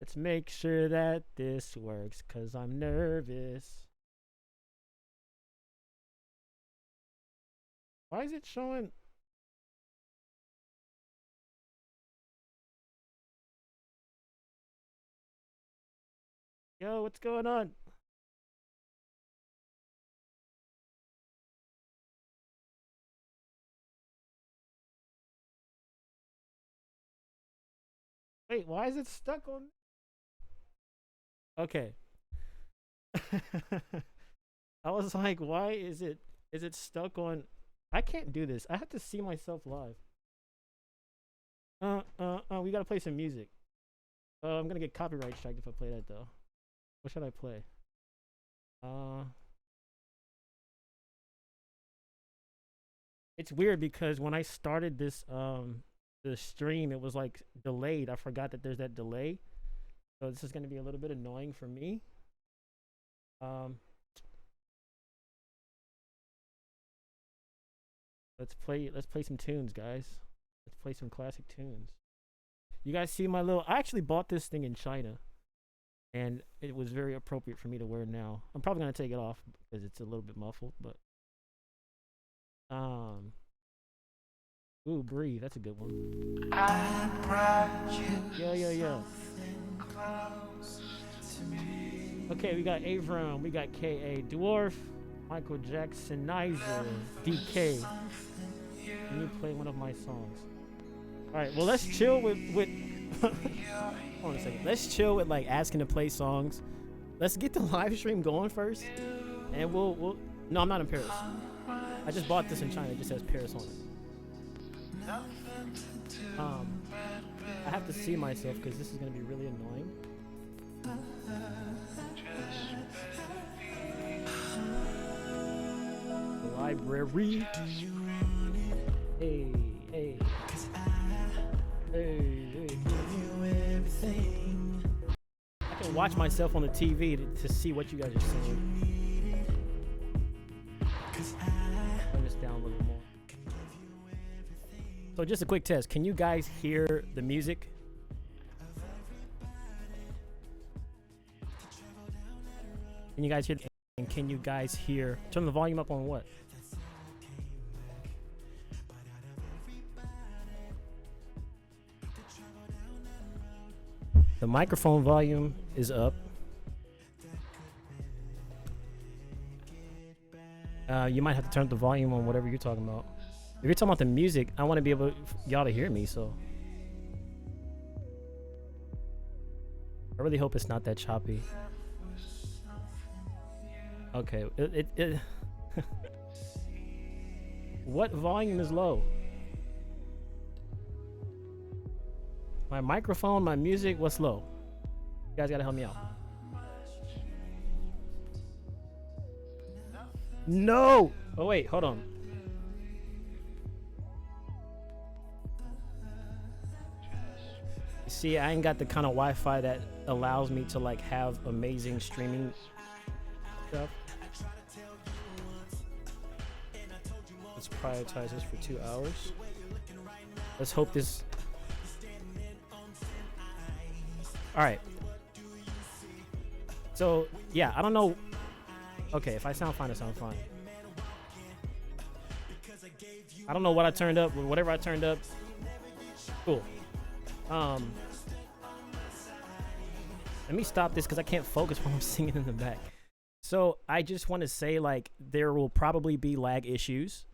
Let's make sure that this works, cause I'm nervous. Why is it showing? Yo, what's going on? Wait, why is it stuck on? Okay. I was like, why is it stuck on? I can't do this. I have to see myself live. We gotta play some music. I'm gonna get copyright strike if I play that though. What should I play? Uh, it's weird because when I started this the stream, it was like delayed. I forgot that there's that delay, so this is gonna be a little bit annoying for me. Um, let's play some tunes, guys. Let's play some classic tunes. You guys see my little? I actually bought this thing in China, and it was very appropriate for me to wear now. I'm probably gonna take it off because it's a little bit muffled, but um, ooh, breathe. That's a good one. Yeah. Okay, we got Avram, we got Ka Dwarf, Michael Jackson, Nizer, DK. Can you play one of my songs? All right, well let's chill with hold on a second. Let's chill with like asking to play songs. Let's get the live stream going first, and we'll. No, I'm not in Paris. I just bought this in China. It just says Paris on it. I have to see myself because this is gonna be really annoying. The library. Hey. I can watch myself on the TV to see what you guys are saying. Turn this down a little more. So just a quick test. Can you guys hear the music? Can you guys hear? And can you guys hear? Turn the volume up on what? The microphone volume is up. You might have to turn up the volume on whatever you're talking about. If you're talking about the music, I want to be able y'all to hear me, so. I really hope it's not that choppy. Okay, what volume is low? My microphone, my music, what's low? You guys gotta help me out. No! Oh wait, hold on. You see, I ain't got the kind of Wi-Fi that allows me to like have amazing streaming stuff. Let's prioritize this for 2 hours. Let's hope this. All right. So yeah, I don't know. Okay, if I sound fine, I sound fine. I don't know what I turned up, but whatever I turned up, cool. Let me stop this because I can't focus while I'm singing in the back. So I just want to say, like, there will probably be lag issues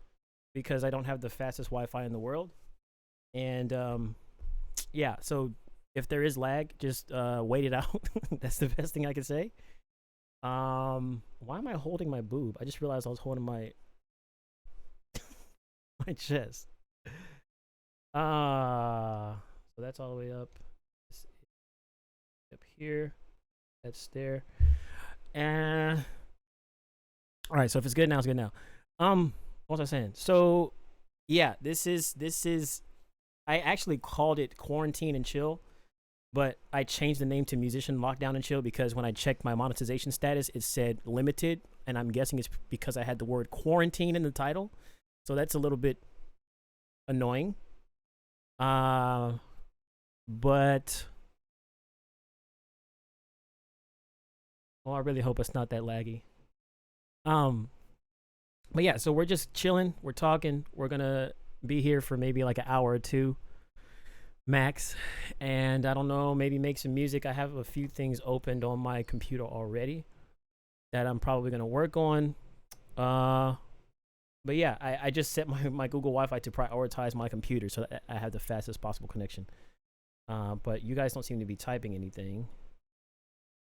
because I don't have the fastest Wi-Fi in the world, and yeah. So if there is lag, just wait it out. That's the best thing I can say. Why am I holding my boob? I just realized I was holding my my chest. So that's all the way up. Up here. That's there. And all right, so if it's good now, it's good now. What was I saying? So yeah, this is I actually called it Quarantine and Chill, but I changed the name to Musician Lockdown and Chill because when I checked my monetization status, it said limited, and I'm guessing it's because I had the word quarantine in the title. So that's a little bit annoying. But Oh, I really hope it's not that laggy. Um, but yeah, so we're just chilling. We're talking. We're gonna be here for maybe like an hour or two max, and I don't know, maybe make some music. I have a few things opened on my computer already that I'm probably gonna work on. Uh, but yeah, I just set my Google Wi-Fi to prioritize my computer so that I have the fastest possible connection. But you guys don't seem to be typing anything.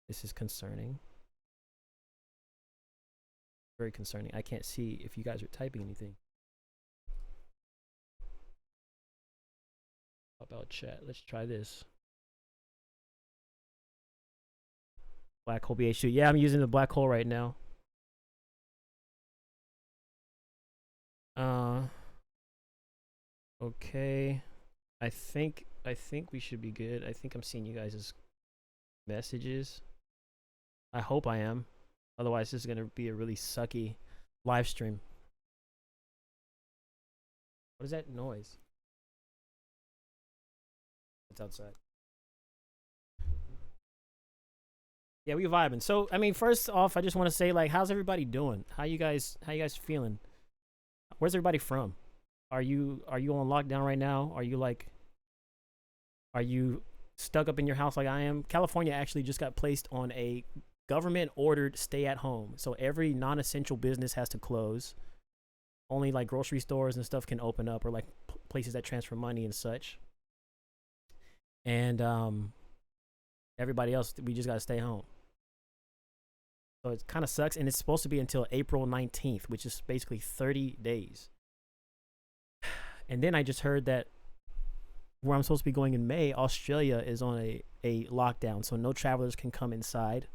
This is concerning. Very concerning. I can't see if you guys are typing anything. How about chat? Let's try this. Black hole BH2. Yeah, I'm using the black hole right now. Okay. I think we should be good. I think I'm seeing you guys' messages. I hope I am. Otherwise, this is gonna be a really sucky live stream. What is that noise? It's outside. Yeah, we vibing. So, I mean, first off, I just want to say, like, how's everybody doing? How you guys feeling? Where's everybody from? Are you on lockdown right now? Are you stuck up in your house like I am? California actually just got placed on a government ordered stay at home. So every non-essential business has to close. Only like grocery stores and stuff can open up, or like places that transfer money and such. And everybody else, we just got to stay home. So it kind of sucks, and it's supposed to be until April 19th, which is basically 30 days. And then I just heard that where I'm supposed to be going in May, Australia is on a lockdown, so no travelers can come inside.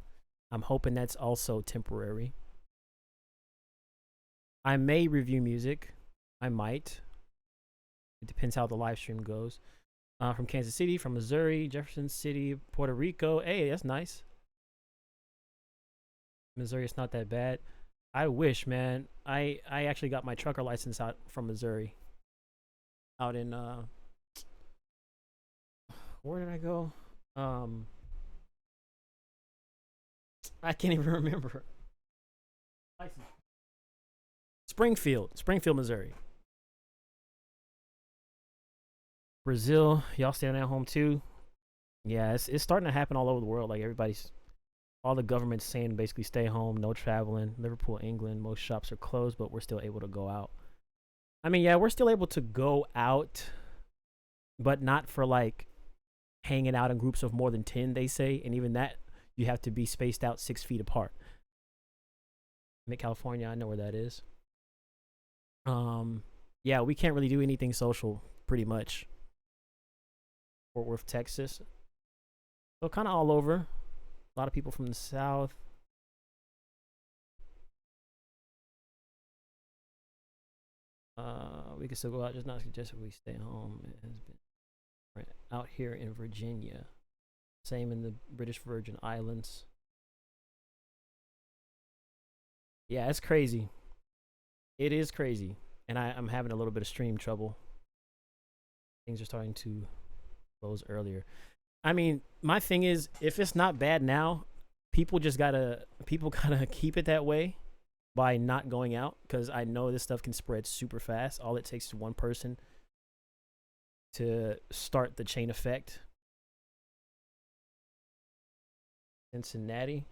I'm hoping that's also temporary. I may review music. I might. It depends how the live stream goes. From Kansas City, from Missouri, Jefferson City, Puerto Rico. Hey, that's nice. Missouri, it's not that bad. I wish, man. I actually got my trucker license out from Missouri. Out in where did I go? I can't even remember. Springfield, Missouri. Brazil, y'all staying at home too? Yeah, it's starting to happen all over the world. Like all the government's saying basically stay home, no traveling. Liverpool, England, most shops are closed, but we're still able to go out. I mean, yeah, we're still able to go out, but not for like hanging out in groups of more than 10, they say. And even that, you have to be spaced out 6 feet apart. Mid-California, I know where that is. Yeah, we can't really do anything social, pretty much. Fort Worth, Texas. So kind of all over. A lot of people from the South. We can still go out, just not suggest we stay home. It has been out here in Virginia. Same in the British Virgin Islands. Yeah, it's crazy. It is crazy. And I'm having a little bit of stream trouble. Things are starting to close earlier. I mean, my thing is, if it's not bad now, people gotta keep it that way by not going out, because I know this stuff can spread super fast. All it takes is one person to start the chain effect. Cincinnati.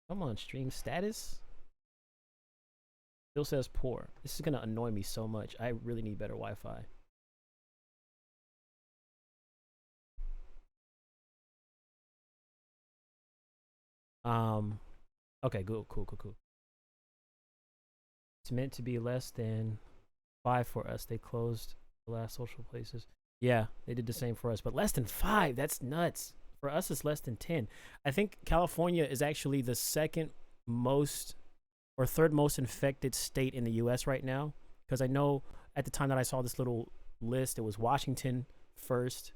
Come on, stream status. Still says poor. This is gonna annoy me so much. I really need better Wi-Fi. Okay, cool. It's meant to be less than 5 for us. They closed the last social places. Yeah, they did the same for us, but less than 5, that's nuts. For us, it's less than 10. I think California is actually the second most or third most infected state in the US right now, because I know at the time that I saw this little list, it was Washington first,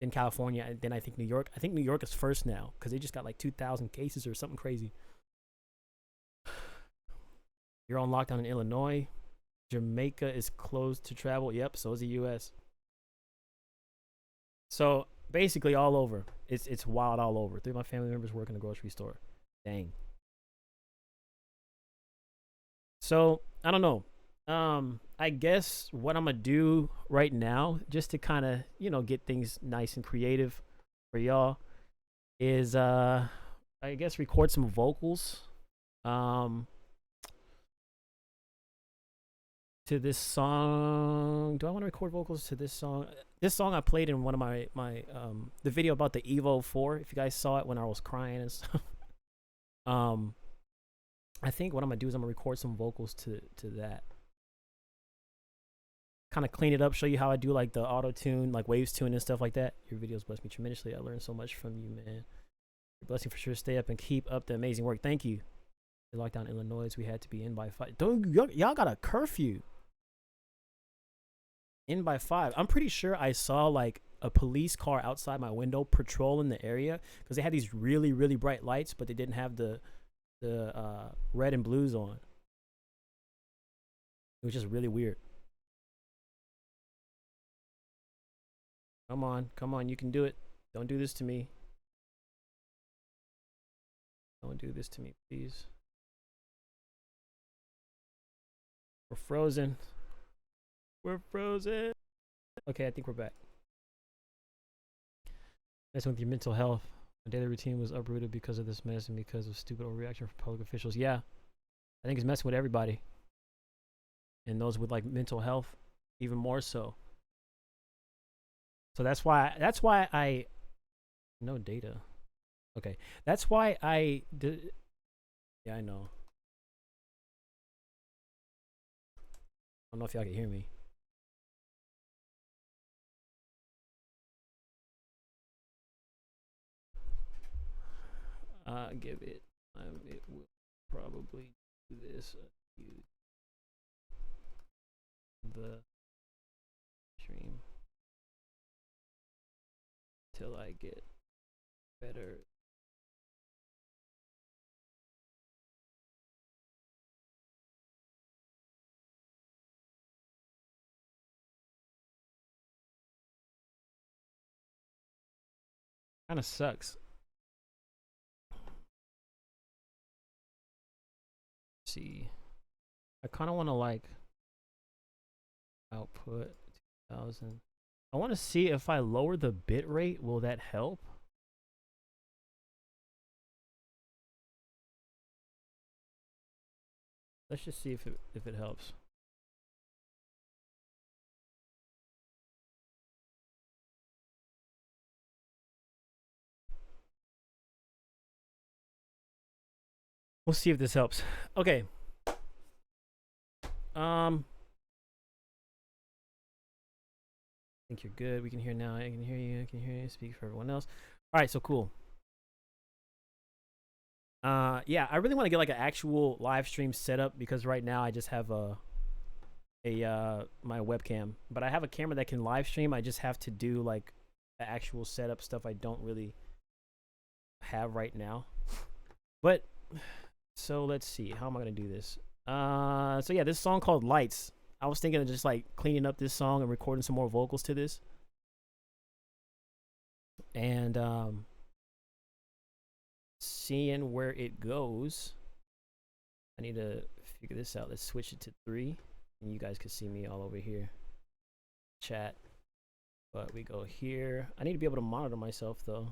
then California, and then I think New York. I think New York is first now because they just got like 2,000 cases or something crazy. You're on lockdown in Illinois. Jamaica is closed to travel. Yep, so is the US. So basically all over. It's wild all over. 3 of my family members work in the grocery store. Dang. So I don't know. I guess what I'm gonna do right now, just to kind of get things nice and creative for y'all, is I guess record some vocals to this song. Do I want to record vocals to this song? This song I played in one of my the video about the Evo 4. If you guys saw it when I was crying and stuff. I think what I'm gonna do is I'm gonna record some vocals to that. Kind of clean it up, show you how I do like the auto tune, like waves tune and stuff like that. Your videos bless me tremendously. I learned so much from you, man. Your blessing for sure. Stay up and keep up the amazing work. Thank you. The lockdown in Illinois, we had to be in by 5. Don't y'all got a curfew? In by 5. I'm pretty sure I saw like a police car outside my window patrolling the area because they had these really bright lights, but they didn't have the red and blues on. It was just really weird. Come on, you can do it. Don't do this to me. Don't do this to me, please. We're frozen. We're frozen. Okay, I think we're back. Messing with your mental health. My daily routine was uprooted because of this mess and because of stupid overreaction from public officials. Yeah, I think it's messing with everybody. And those with like mental health, even more so. So that's why I no data. Okay, that's why I did. Yeah, I know. I don't know if y'all can hear me. Give it time. It will probably do this. The stream till I get better. Kind of sucks. Let's see, I kind of want to like output 2000. I want to see if I lower the bit rate, will that help? Let's just see if it helps. We'll see if this helps. Okay. I think you're good. We can hear now. I can hear you. I can hear you. Speak for everyone else. All right, so cool. Yeah, I really want to get like an actual live stream setup because right now I just have my webcam, but I have a camera that can live stream. I just have to do like the actual setup stuff I don't really have right now. But so let's see, how am I gonna do this? So yeah, this song called Lights. I was thinking of just like cleaning up this song and recording some more vocals to this. And seeing where it goes. I need to figure this out. Let's switch it to 3. And you guys can see me all over here. Chat. But we go here. I need to be able to monitor myself though.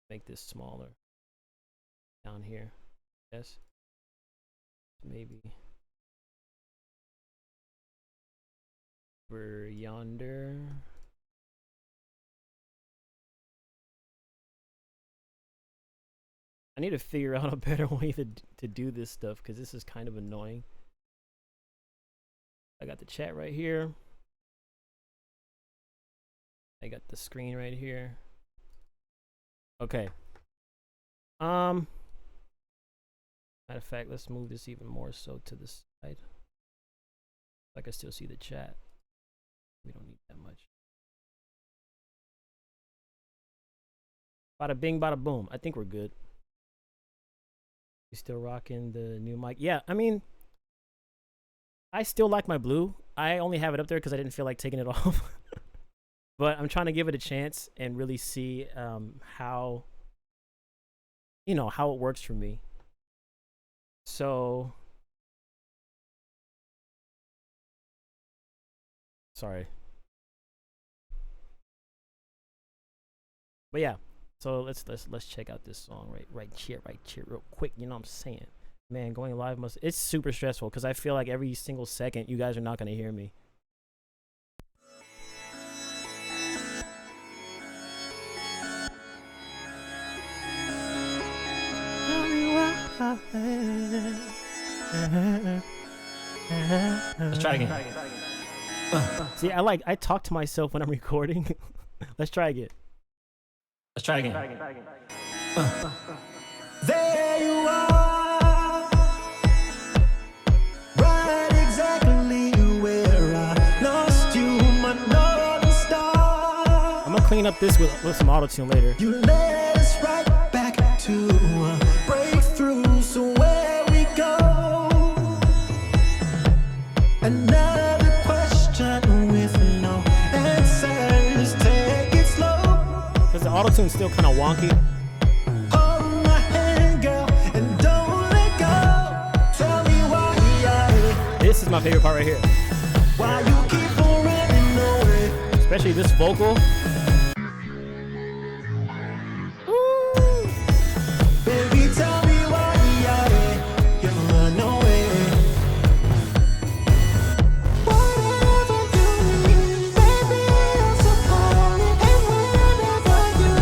Make this smaller. Down here. Yes. Maybe. Over yonder. I need to figure out a better way to do this stuff because this is kind of annoying. I got the chat right here. I got the screen right here. Okay. Matter of fact, let's move this even more so to the side. I can still see the chat. We don't need that much. Bada bing, bada boom. I think we're good. You still rocking the new mic? Yeah, I mean, I still like my blue. I only have it up there because I didn't feel like taking it off. but I'm trying to give it a chance and really see how, you know, how it works for me. So, sorry. But yeah, so let's check out this song right here real quick. You know what I'm saying? Man, going live it's super stressful because I feel like every single second you guys are not gonna hear me. Let's try again. See, I talk to myself when I'm recording. Let's try again. Let's try again. There you are, right exactly where I lost you, my northern star. I'm gonna clean up this with some auto-tune later. You led us right back to a breakthrough, so where we go? Another question with no answers, take it slow. Because the auto-tune's still kind of wonky. Hold my hand, girl, and don't let go. Tell me why This is my favorite part right here. why you keep on running away. Especially this vocal. Ooh. Baby, tell me why you run away. Whatever you need, baby, I'll supply it. And whenever you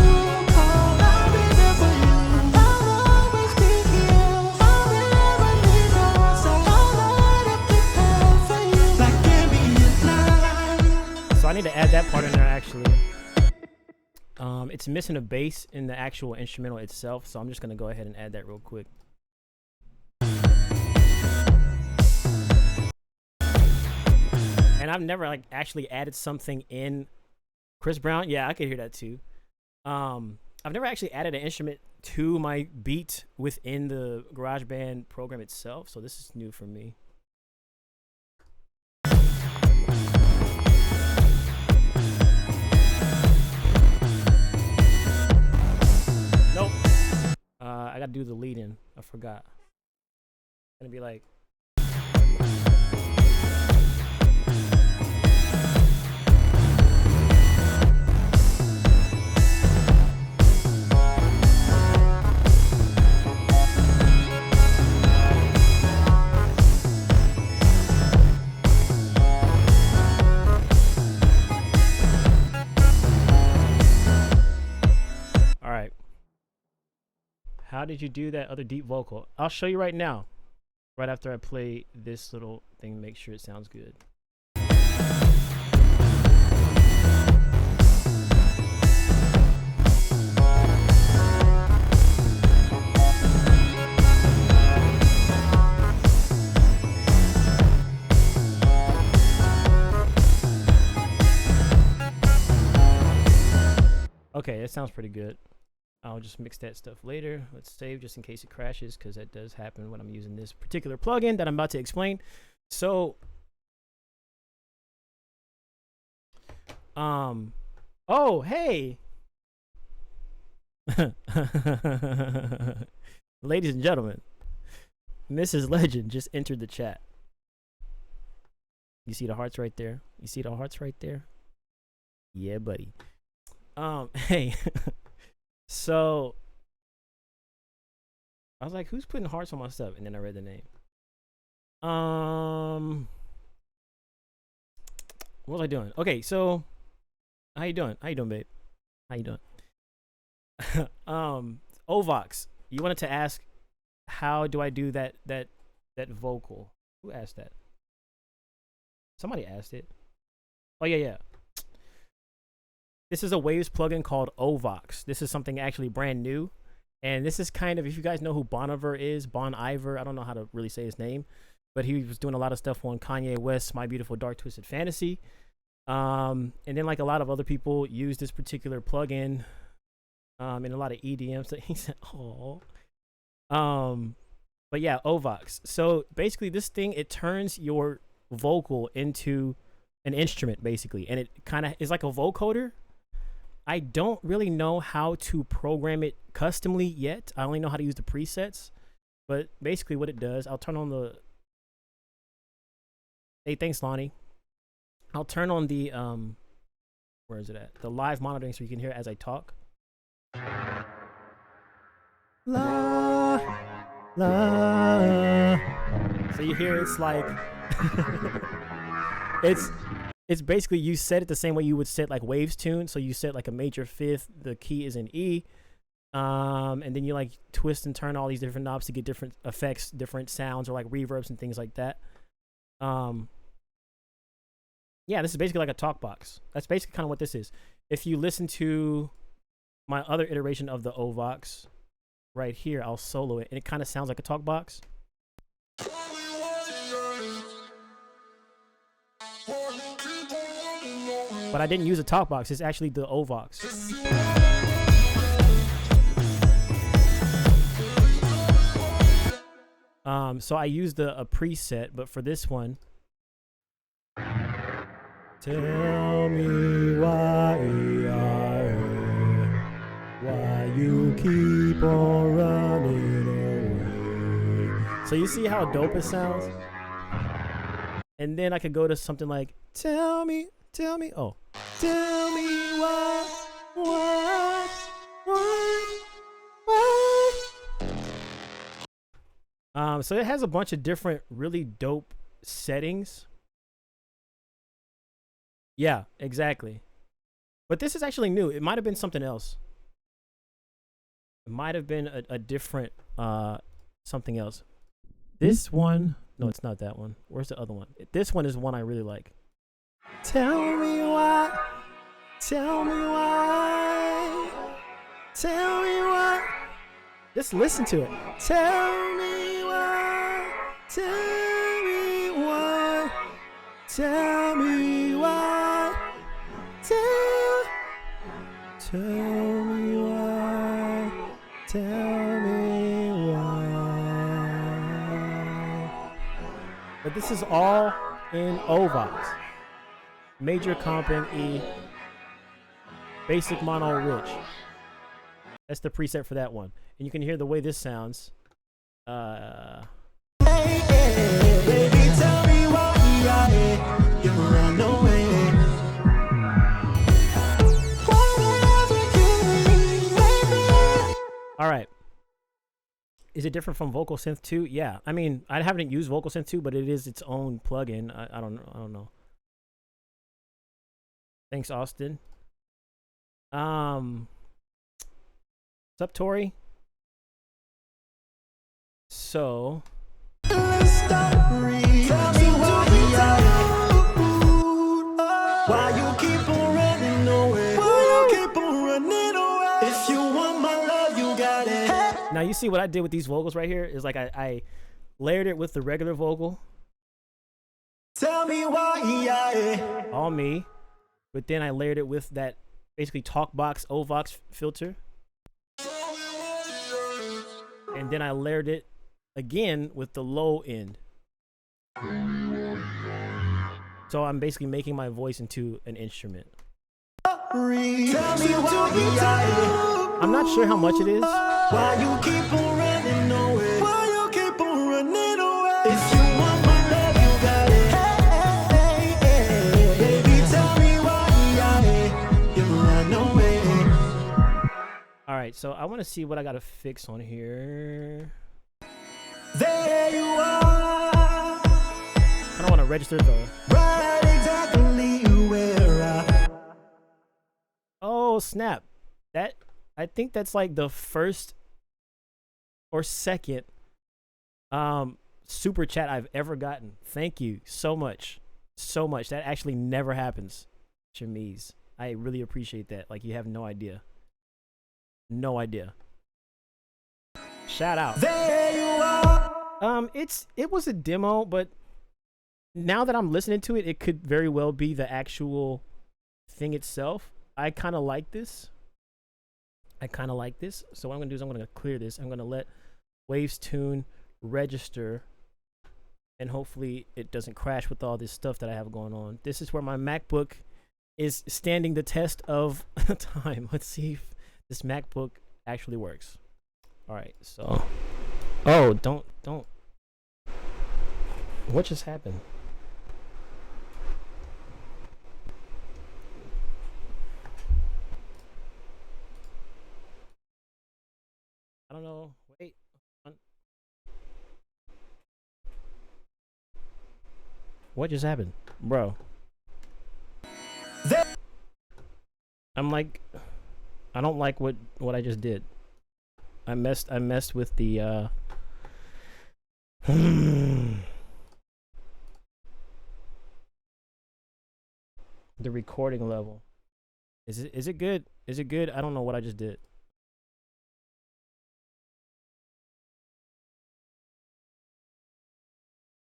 call, I'll be there for you. I'll always be here. I'll never leave your side. I'll let it prepare for you. Like ambient light. So I need to add that part in there actually. It's missing a bass in the actual instrumental itself, so I'm just gonna go ahead and add that real quick. And I've never like actually added something in Chris Brown. Yeah, I could hear that too. I've never actually added an instrument to my beat within the GarageBand program itself, so this is new for me. Nope. I gotta do the lead in. I forgot. It's gonna be like. All right. How did you do that other deep vocal? I'll show you right now. Right after I play this little thing, make sure it sounds good. Okay, it sounds pretty good. I'll just mix that stuff later. Let's save just in case it crashes, because that does happen when I'm using this particular plugin that I'm about to explain. So, oh, hey. Ladies and gentlemen, Mrs. Legend just entered the chat. You see the hearts right there? You see the hearts right there? Yeah, buddy. Hey. So I was like, who's putting hearts on my stuff? And then I read the name. What was I doing? Okay, so how you doing? How you doing, babe? How you doing? Ovox, you wanted to ask how do I do that vocal? Who asked that? Somebody asked it. Oh yeah. This is a Waves plugin called Ovox. This is something actually brand new. And this is kind of, if you guys know who Bon Iver is, Bon Iver, I don't know how to really say his name, but he was doing a lot of stuff on Kanye West's My Beautiful Dark Twisted Fantasy. And then like a lot of other people use this particular plugin in a lot of EDMs. So he said, oh. But yeah, Ovox. So basically this thing, it turns your vocal into an instrument basically, and it kind of is like a vocoder. I don't really know how to program it customly yet. I only know how to use the presets. But basically what it does, I'll turn on the... Hey, thanks, Lonnie. I'll turn on the... Where is it at? The live monitoring so you can hear it as I talk. La, la. So you hear it's like... It's basically you set it the same way you would set like waves tune. So you set like a major fifth, the key is in E, and then you like twist and turn all these different knobs to get different effects, different sounds, or like reverbs and things like that. Yeah, this is basically like a talk box. That's basically kind of what this is. If you listen to my other iteration of the Ovox right here, I'll solo it, and it kind of sounds like a talk box. But I didn't use a talk box. It's actually the Ovox. So I used a preset, but for this one, tell me why you keep on running away. So you see how dope it sounds? And then I could go to something like, tell me, oh, tell me why. So it has a bunch of different really dope settings. Yeah, exactly. But this is actually new. It might have been something else. It might have been a different something else. This one, no, it's not that one. Where's the other one? This one is one I really like. Tell me why. Tell me why. Tell me why. Just listen to it. Tell me why. Tell me why. Tell me why. Tell me why. Tell me why. But this is all in Ovox. Major comp in E. Basic mono rich. That's the preset for that one. And you can hear the way this sounds. Hey, baby, tell me why you run away. All right. Is it different from Vocal Synth 2? Yeah. I mean, I haven't used Vocal Synth 2, but it is its own plugin. I don't know. Thanks, Austin. What's up, Tori? So why you keep on running away? Why you keep on running away? If you want my love, you got it. now you see what I did with these vocals right here is like I layered it with the regular vocal. Tell me why, all me, but then I layered it with that basically talk box Ovox filter, and then I layered it again with the low end. So I'm basically making my voice into an instrument. I'm not sure how much it is. Why you keep on running away? Why you keep on running away? If you want my love, you got it. Baby, tell me why you run away. All right, so I want to see what I got to fix on here. There you are. I don't want to register the... Right exactly where Oh, snap. That, I think that's like the first or second super chat I've ever gotten. Thank you so much. So much. That actually never happens, Chemise. I really appreciate that. Like, you have no idea. No idea. Shout out. There you are. It was a demo, but now that I'm listening to it, it could very well be the actual thing itself. I kind of like this. So what I'm gonna do is I'm gonna clear this. I'm gonna let Waves Tune register, and hopefully it doesn't crash with all this stuff that I have going on. This is where my MacBook is standing the test of time. Let's see if this MacBook actually works. All right, so don't. What just happened? I don't know. Wait. What just happened, bro? I'm like, I don't like what I just did. I messed with the the recording level. Is it good? Is it good? I don't know what I just did.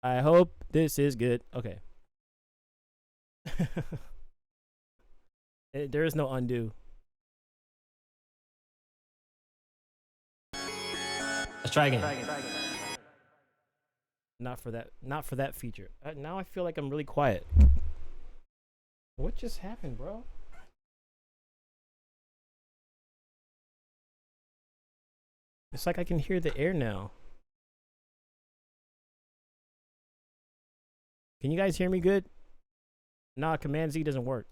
I hope this is good. Okay. There is no undo. Let's try again. Not for that feature. Now I feel like I'm really quiet. What just happened, bro? It's like I can hear the air now. Can you guys hear me good? Nah, Command Z doesn't work.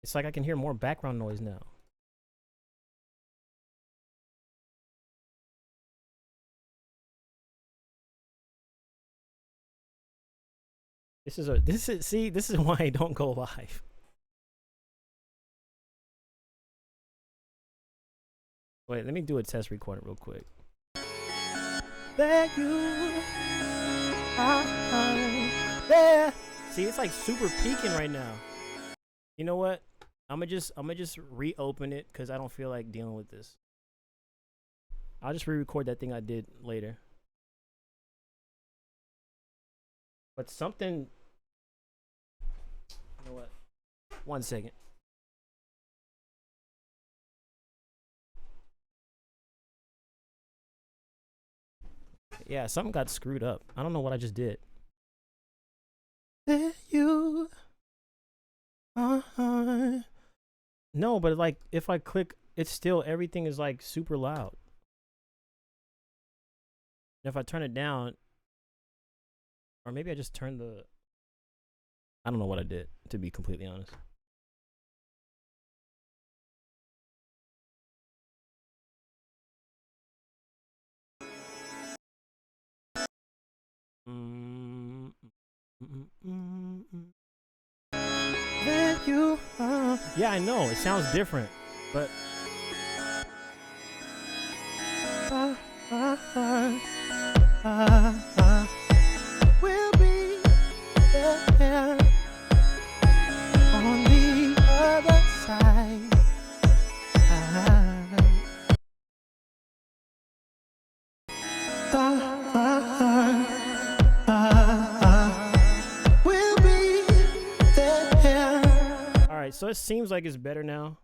It's like I can hear more background noise now. This is why I don't go live. Wait, let me do a test recording real quick. Thank you. There. See, it's like super peaking right now. You know what? I'm gonna just reopen it because I don't feel like dealing with this. I'll just re-record that thing I did later. But something. You know what? 1 second. Yeah, something got screwed up. I don't know what I just did. You. No, but like if I click, it's still everything is like super loud. And if I turn it down, or maybe I just turned the. I don't know what I did, to be completely honest. Yeah, I know it sounds different, but we'll be there on the other side. We'll be there. All right, so it seems like it's better now.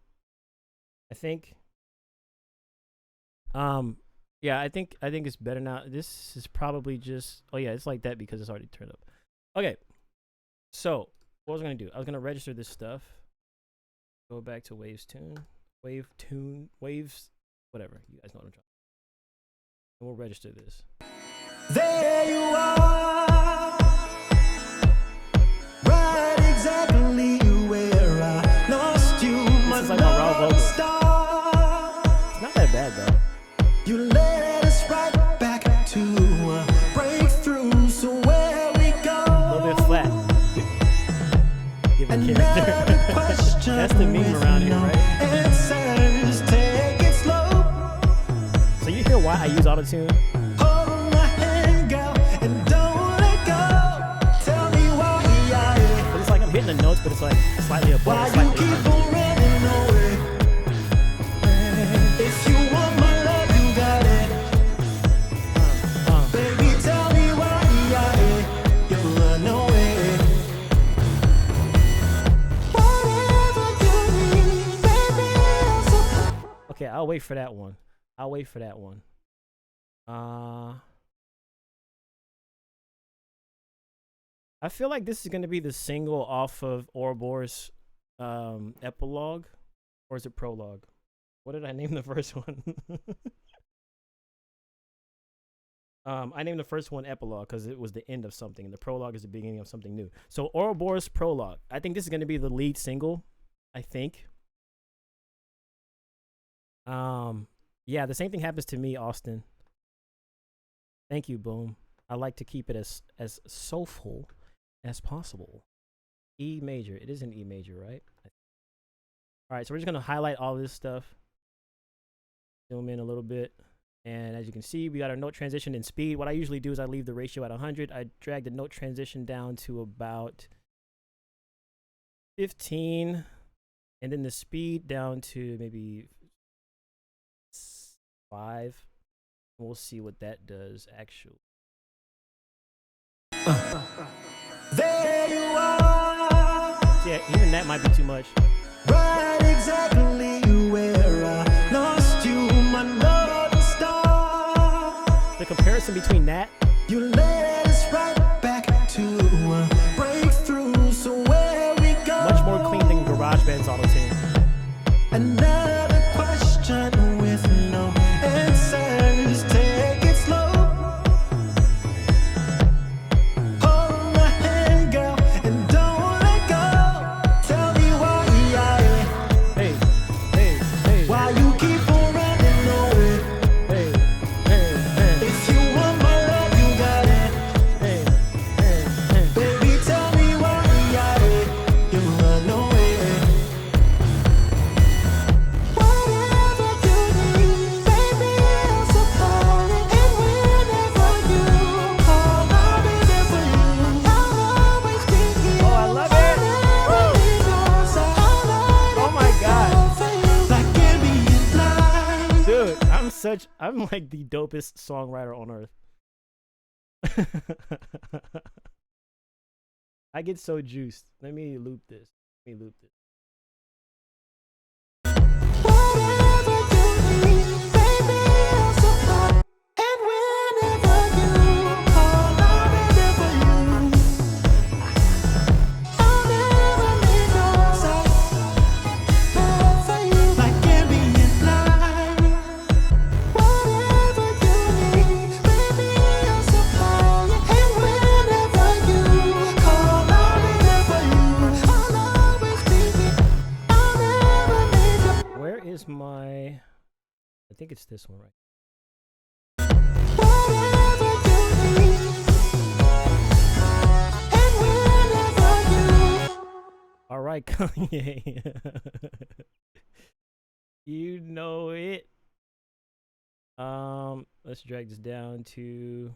I think. Yeah, I think it's better now. This is probably just. Oh yeah, it's like that because it's already turned up. Okay, so what was I gonna do? I was gonna register this stuff. Go back to waves, whatever. You guys know what I'm trying. And we'll register this. There you are, right exactly where I lost you. This is like my raw vocals. It's not that bad though. You led us right back to a breakthrough. So where we go? A little bit flat. Give a character. That's the meme around here, right? Answers, take it slow. So you hear why I use autotune? Hold my hand, girl, and don't let go. Tell me why, But it's like I'm hitting the notes, but it's like slightly above. why you Slightly keep under. on running away. If you want my love, you got it. Baby, tell me why you run away. Whatever you need, baby, I'll supply. Okay, I'll wait for that one. I'll wait for that one. I feel like this is gonna be the single off of Ouroboros epilogue, or is it prologue? What did I name the first one? I named the first one epilogue because it was the end of something, and the prologue is the beginning of something new. So Ouroboros prologue. I think this is gonna be the lead single. I think. Yeah, the same thing happens to me, Austin. Thank you, Boom. I like to keep it as soulful as possible. E major. It is an E major, right? All right, so we're just gonna highlight all this stuff. Zoom in a little bit. And as you can see, we got our note transition and speed. What I usually do is I leave the ratio at 100. I drag the note transition down to about 15. And then the speed down to maybe 5. We'll see what that does, actually. There you are, So yeah, even that might be too much. right exactly where I lost you, my North Star. The comparison between that, You led us right back to a breakthrough, so where we go? much more clean than GarageBand's auto-tune. Another question with no answers. Take it slow. Hold my hand, girl, and don't let go. Tell me Hey, hey, hey, why you keep on running away. hey, hey, hey, If you want my love, you got it. hey, hey, hey. Baby, tell me why you run away. Whatever you need, baby, I'll supply it. And whenever you call, I'll be there for you. I'll always be here. Oh, I love it. I'll never leave your side. I'll light Oh up my the God. door for you. Like ambient light. Dude, I'm like the dopest songwriter on earth. I get so juiced. Let me loop this. Whatever you need, baby, I'll supply. And whenever you call, I'll be there for you. I'll never leave your side. There for you, like ambient light. Whatever you need, baby, I'll supply. And whenever you call, I'll be there for you. I'll always be here. I'll never leave your. Where is my... I think it's this one, right? Whatever you need, and whenever you. All right, Kanye. You know it. Let's drag this down to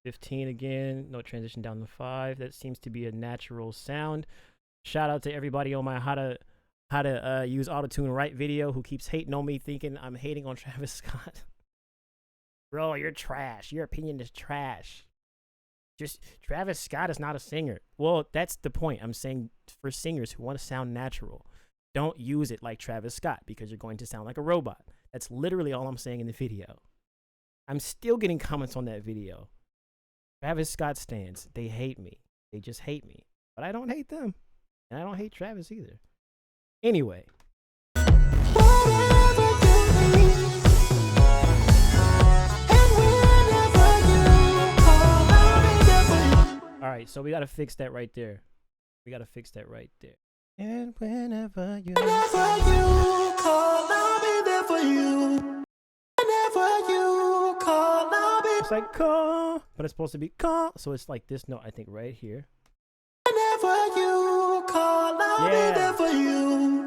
15 again. No transition down to 5. That seems to be a natural sound. Shout out to everybody on my how to use autotune right video who keeps hating on me, thinking I'm hating on Travis Scott. Bro, you're trash. Your opinion is trash. Just Travis Scott is not a singer. Well, that's the point. I'm saying for singers who want to sound natural, don't use it like Travis Scott because you're going to sound like a robot. That's literally all I'm saying in the video. I'm still getting comments on that video. Travis Scott stans, they hate me. They just hate me. But I don't hate them. And I don't hate Travis either. Anyway. Whatever you need, and whenever you call, I'll be there for you. All right, so we got to fix that right there. And whenever you... Whenever you call, I'll be there for you. Whenever you call, I'll be. It's like call, but it's supposed to be call. So it's like this note, I think, right here. Whenever you call, I'll Yeah. be there for you.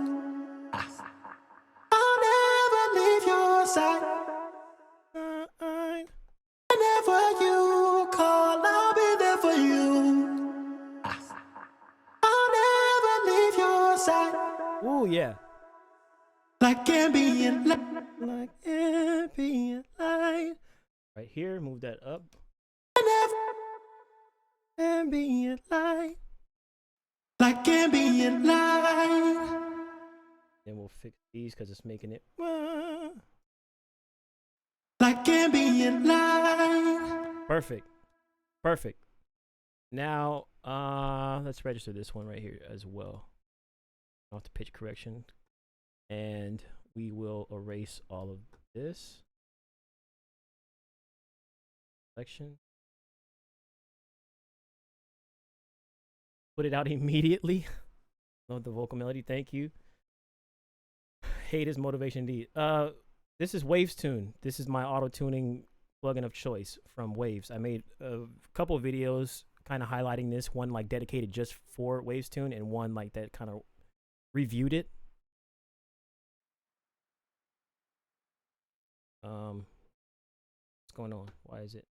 I'll never leave your side. Whenever you call, I'll be there for you. I'll never leave your side. Ooh, yeah. Like ambient light. Like ambient light. Right here, move that up. Whenever. Ambient light. Like ambient light. Then we'll fix these because it's making it. in line. Perfect. Perfect. Now, let's register this one right here as well. Off the pitch correction. And we will erase all of this. Selection. Put it out immediately. Love the vocal melody. Thank you. Hate is motivation indeed. This is Waves Tune. This is my auto tuning plugin of choice from Waves. I made a couple of videos kind of highlighting this. One like dedicated just for Waves Tune, and one like that kind of reviewed it. What's going on? Why is it?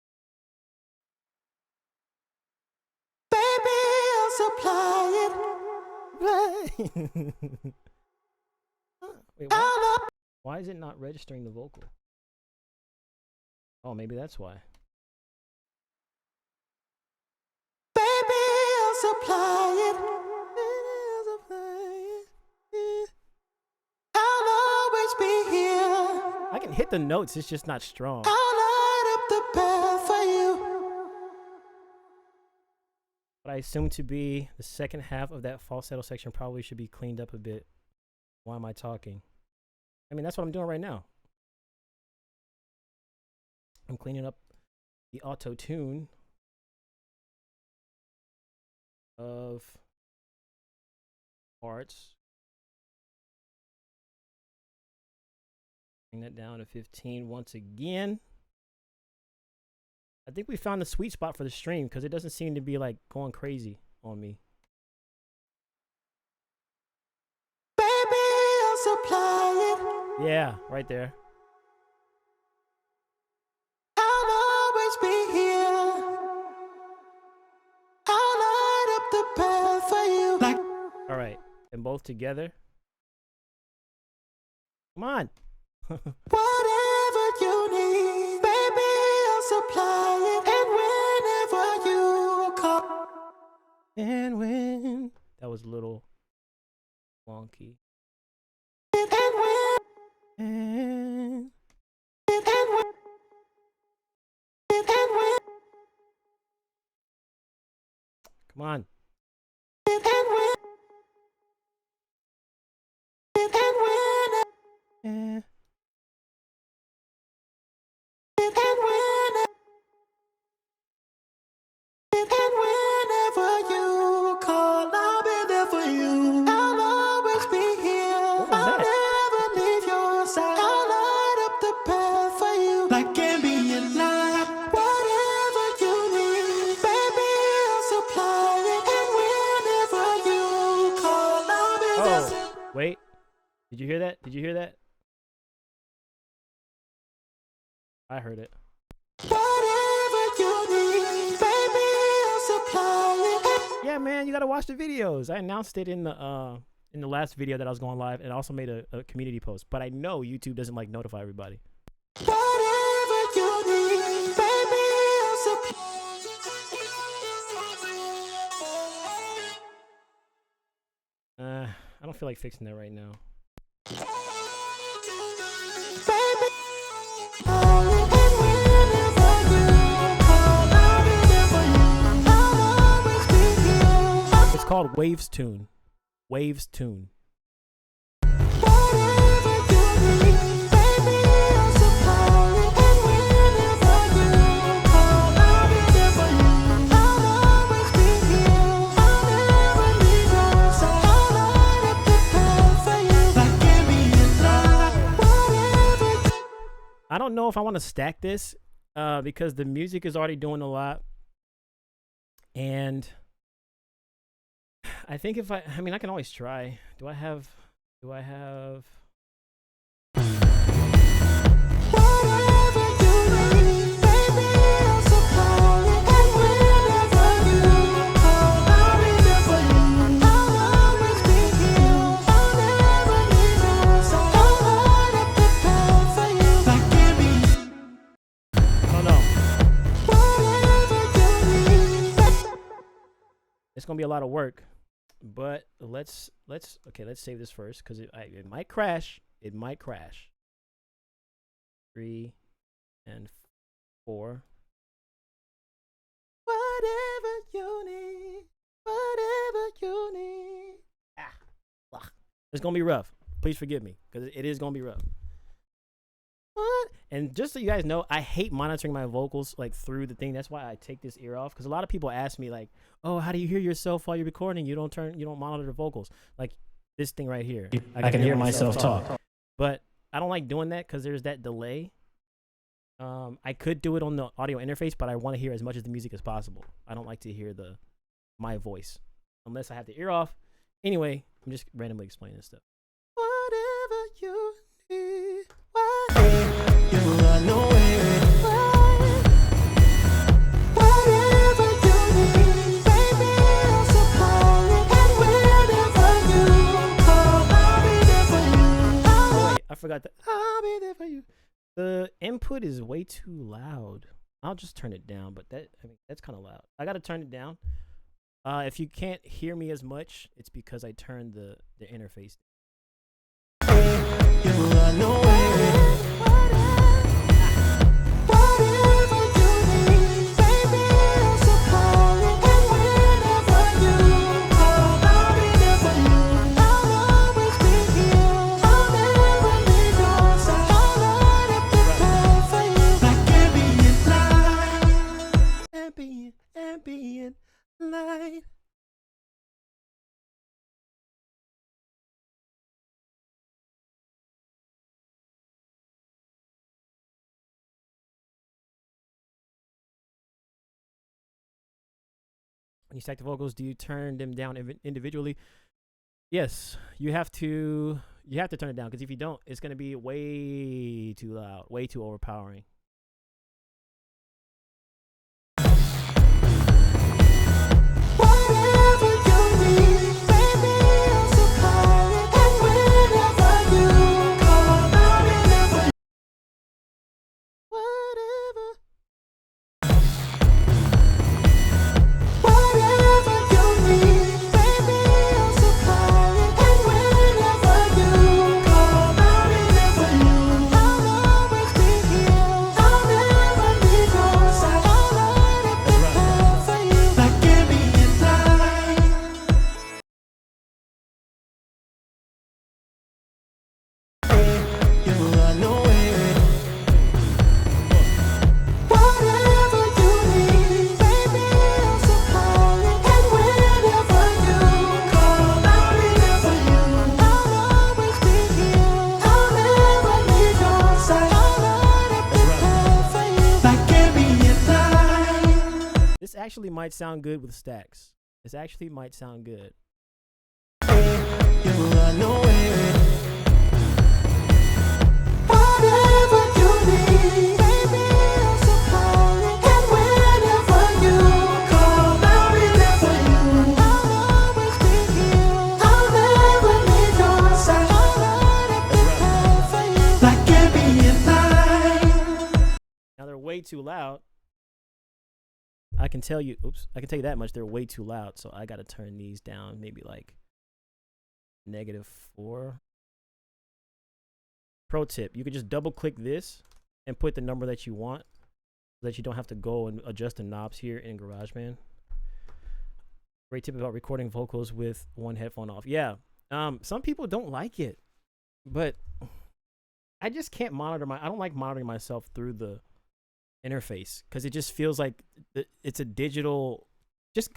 Baby, I'll supply it. Wait, what? Why is it not registering the vocal? Oh, maybe that's why. Baby, I'll supply it. I'll always be here. I can hit the notes, it's just not strong. I'll light up the path for you. But I assume to be the second half of that falsetto section probably should be cleaned up a bit. Why am I talking? I mean, that's what I'm doing right now. I'm cleaning up the auto tune of parts. Bring that down to 15 once again. I think we found the sweet spot for the stream because it doesn't seem to be like going crazy on me. Baby, I'll supply it. Yeah, right there. I'll always be here. I'll light up the path for you. Like All right, and both together. Come on. whatever you need, baby, I'll supply it. And whenever you call, And when that was a little wonky. and when, And and when, and when, come on. and when, and when, And and when, and whenever you call, I'll be there for you. I'll always be here. What was I'll that? never leave your side. I'll light up the path for you. Like ambient light. Whatever you need, baby, I'll supply it. And whenever you call, I'll be there for you. Oh, wait. Did you hear that? Did you hear that? I heard it. Whatever you need, baby, I'll supply it. Yeah, man, you gotta watch the videos. I announced it in the last video that I was going live, and also made a community post. But I know YouTube doesn't like notify everybody. Whatever you need, baby, I'll supply I don't feel like fixing that right now. baby. And whenever you call, I'll be there for you. I'll always be here. It's called Waves Tune. Waves Tune. Whatever you need, baby, I'll supply it. And whenever you call, I'll be there for you. I'll always be here. I'll never leave your side. I'll light up the path for you. Like ambient light. Whatever. I don't know if I want to stack this because the music is already doing a lot. And I think if I mean, I can always try. Do I have Whatever you need, baby, I'll supply it. And whenever you call, I'll be there for you. I'll always be here. I'll never leave your side. I'll light up the path for you. Like ambient. I don't know. Whatever you need. It's gonna be a lot of work, but let's save this first because it might crash. It might crash. 3 and 4. Whatever you need, whatever you need. It's gonna be rough. Please forgive me, because it is gonna be rough. What? And just so you guys know, I hate monitoring my vocals like through the thing. That's why I take this ear off. Because a lot of people ask me like, "Oh, how do you hear yourself while you're recording? You don't monitor the vocals like this thing right here. I can hear myself talk, but I don't like doing that because there's that delay. I could do it on the audio interface, but I want to hear as much of the music as possible. I don't like to hear my voice unless I have the ear off. Anyway, I'm just randomly explaining stuff. Whatever you need, whatever you run away. Whatever you need, baby, I'll supply it. And whenever you call, I'll be there for you. Oh, wait, I forgot that. I'll be there for you. The input is way too loud. I'll just turn it down, but that's kind of loud. I gotta turn it down. If you can't hear me as much, it's because I turned the interface. You run away. Whatever you need, baby, I'll supply it. And whenever you call, I'll be there for you. I'll always be here. I'll never leave your side. I'll light up the path for you. Like Ambient light. When you stack the vocals, do you turn them down individually? Yes, you have to turn it down, because if you don't, it's gonna be way too loud, way too overpowering. whatever you need, baby, I'll supply it. And whenever you call, I'll be there for you. Whatever. Whatever you need, baby, I'll supply it. And whenever you call, I'll be there for you. I'll always be here. I'll never leave your side. I'll light up the path for you. Like ambient light. You run away. Whatever you need, baby, I'll supply it. And whenever you call, I'll be there for you. I'll always be here. I'll never leave your side. I'll light up the path for you. Like ambient light. This actually might sound good with stacks. This actually might sound good. You run away. Whatever you need, baby, I'll supply it. And whenever you call, I'll be there for you. I'll always be here. I'll never leave your side. I'll light up the path for you. Like ambient light. Now they're way too loud. I can tell you that much. They're way too loud, so I gotta turn these down, maybe like -4. Pro tip: you could just double click this and put the number that you want, so that you don't have to go and adjust the knobs here in GarageBand. Great tip about recording vocals with one headphone off. Yeah, some people don't like it, but I just can't monitor I don't like monitoring myself through the interface, because it just feels like it's a digital.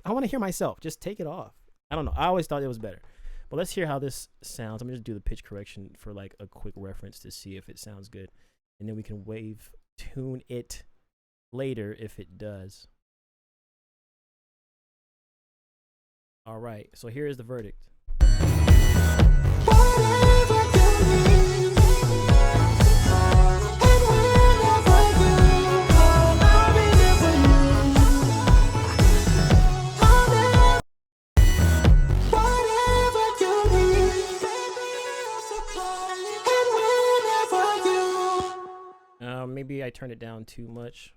I want to hear myself. Just take it off. I don't know. I always thought it was better. But let's hear how this sounds. I'm gonna just do the pitch correction for like a quick reference to see if it sounds good, and then we can wave tune it later if it does. All right. So here is the verdict. Whatever you need, and whenever you call, I'll be there for you. I'll never. Whatever you need, baby, I'll supply it. And whenever you. Maybe I turned it down too much.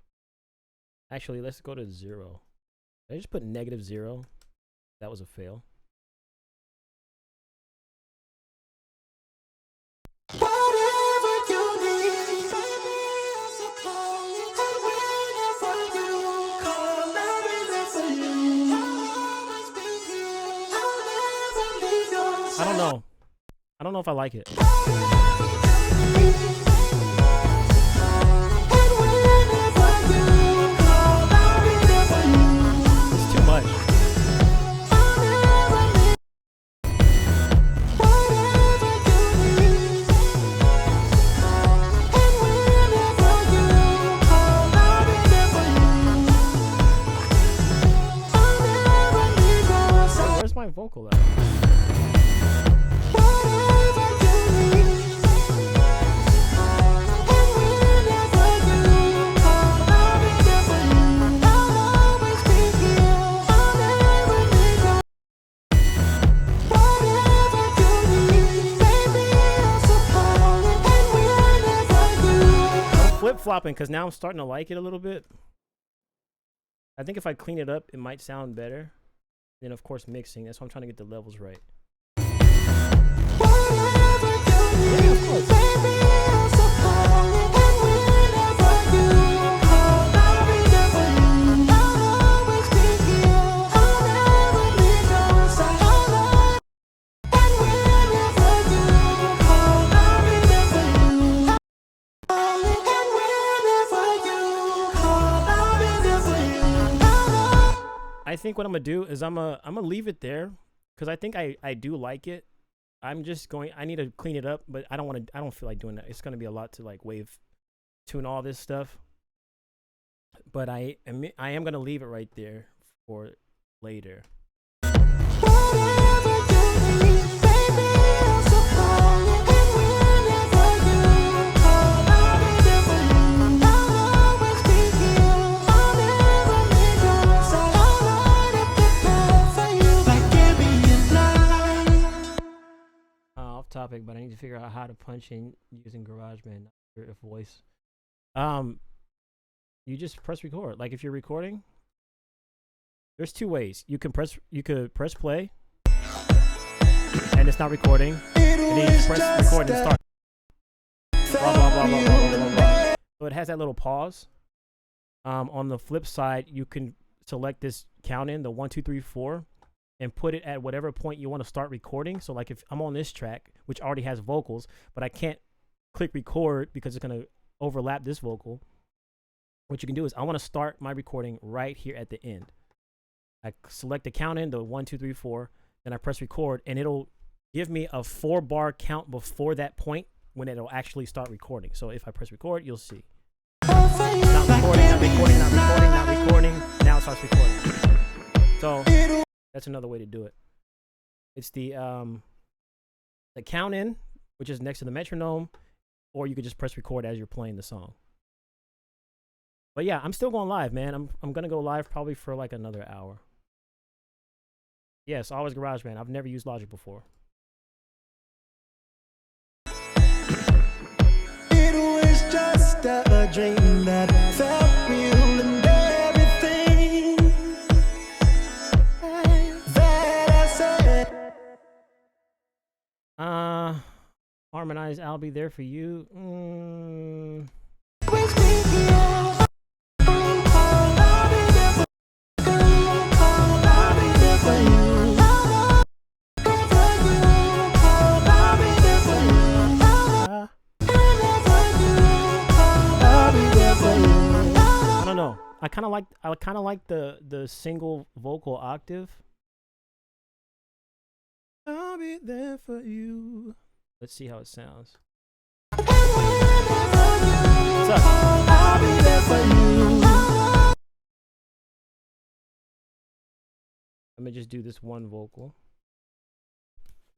Actually, let's go to 0. Did I just put -0? That was a fail. Whatever you need, baby, I'll supply it. And I don't know. I don't know if I like it. It's too much. Where's my vocal at? Flip-flopping because now I'm starting to like it a little bit. I think if I clean it up, it might sound better. Then of course mixing. That's why I'm trying to get the levels right. Yeah, of course. I think what I'm gonna do is I'm gonna leave it there because I think I do like it. I'm just going. I need to clean it up, but I don't feel like doing that. It's gonna be a lot to like wave tune all this stuff. But I am gonna leave it right there for later. Topic, but I need to figure out how to punch in using GarageBand, not sure if voice. You just press record. Like if you're recording, there's two ways. You could press play, and it's not recording, and then you just press record and start. Blah blah blah blah blah blah blah blah. So it has that little pause. On the flip side, you can select this count in the 1 2 3 4. And put it at whatever point you want to start recording. So like if I'm on this track, which already has vocals, but I can't click record because it's going to overlap this vocal. What you can do is I want to start my recording right here at the end. I select the count in, the 1 2 3 4, then I press record, and it'll give me a 4-bar count before that point when it'll actually start recording. So if I press record, you'll see. Not recording, not recording, not recording, not recording. Now it starts recording. So that's another way to do it. It's the count in, which is next to the metronome, or you could just press record as you're playing the song. But yeah, I'm still going live, man. I'm gonna go live probably for like another hour. Yes, always GarageBand. I've never used Logic before. It was just a dream that felt real and everything that I said. Harmonize, I'll be there for you. I don't know. I kind of like the single vocal octave. I'll be there for you. Let's see how it sounds. What's up? I'll be there for you. Let me just do this one vocal.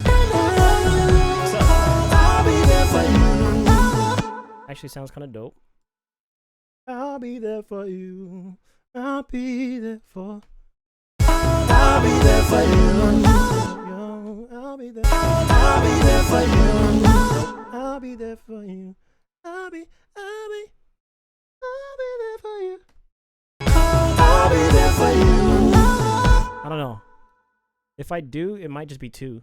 What's up? I'll be there for you. Actually sounds kind of dope. I'll be there for you. I'll be there for. I'll be there for you. I'll be there. I'll be there for you. I'll be there for you. I'll be there for you. I'll be there for you. I don't know. If I do, it might just be two.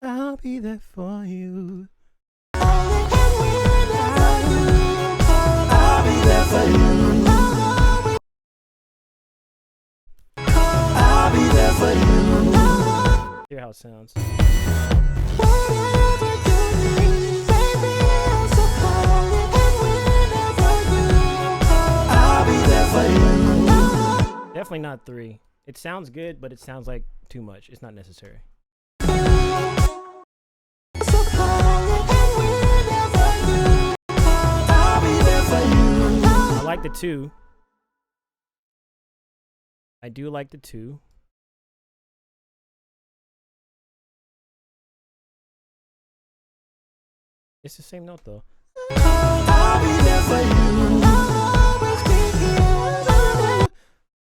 I'll be there for you. I'll be there for you. I'll be there for you. hear how it sounds. Whatever you need, baby, I'll supply it. And whenever you call, I'll be there for you. Definitely not 3. It sounds good, but it sounds like too much. It's not necessary. I like the 2. I do like the 2. It's the same note though. I'll be there for you. I'll always be here.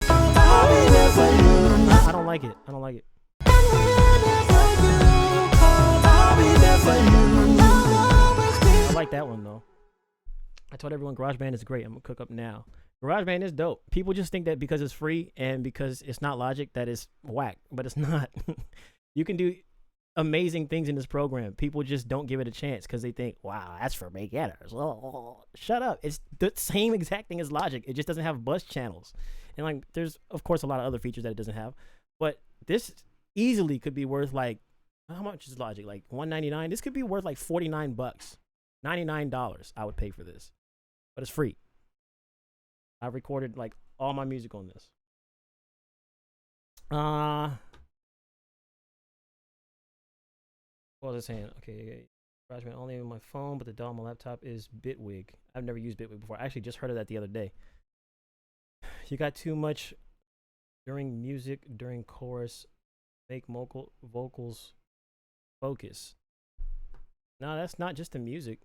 I'll be there for you. I don't like it. I don't like it. And whenever you call, I'll be there for you. I'll always be I like that one though. I told everyone GarageBand is great. I'm gonna cook up now. GarageBand is dope. People just think that because it's free and because it's not Logic that it's whack, but it's not. You can do amazing things in this program. People just don't give it a chance because they think, wow, that's for beginners. Oh, shut up. It's the same exact thing as Logic. It just doesn't have bus channels. And like there's of course a lot of other features that it doesn't have. But this easily could be worth like, how much is Logic? Like $199? This could be worth like $49. $99 I would pay for this. But it's free. I've recorded like all my music on this. What was I saying? Okay, GarageBand only on my phone, but the DAW on my laptop is Bitwig. I've never used Bitwig before. I actually just heard of that the other day. You got too much during music, during chorus, make vocals focus. No, that's not just the music.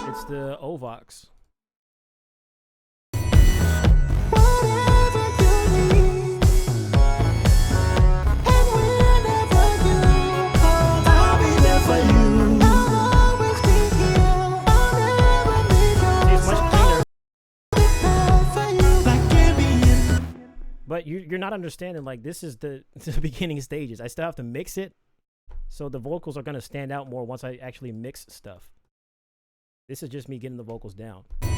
It's the Ovox. But you're not understanding, like, this is the beginning stages. I still have to mix it, so the vocals are going to stand out more once I actually mix stuff. This is just me getting the vocals down. It's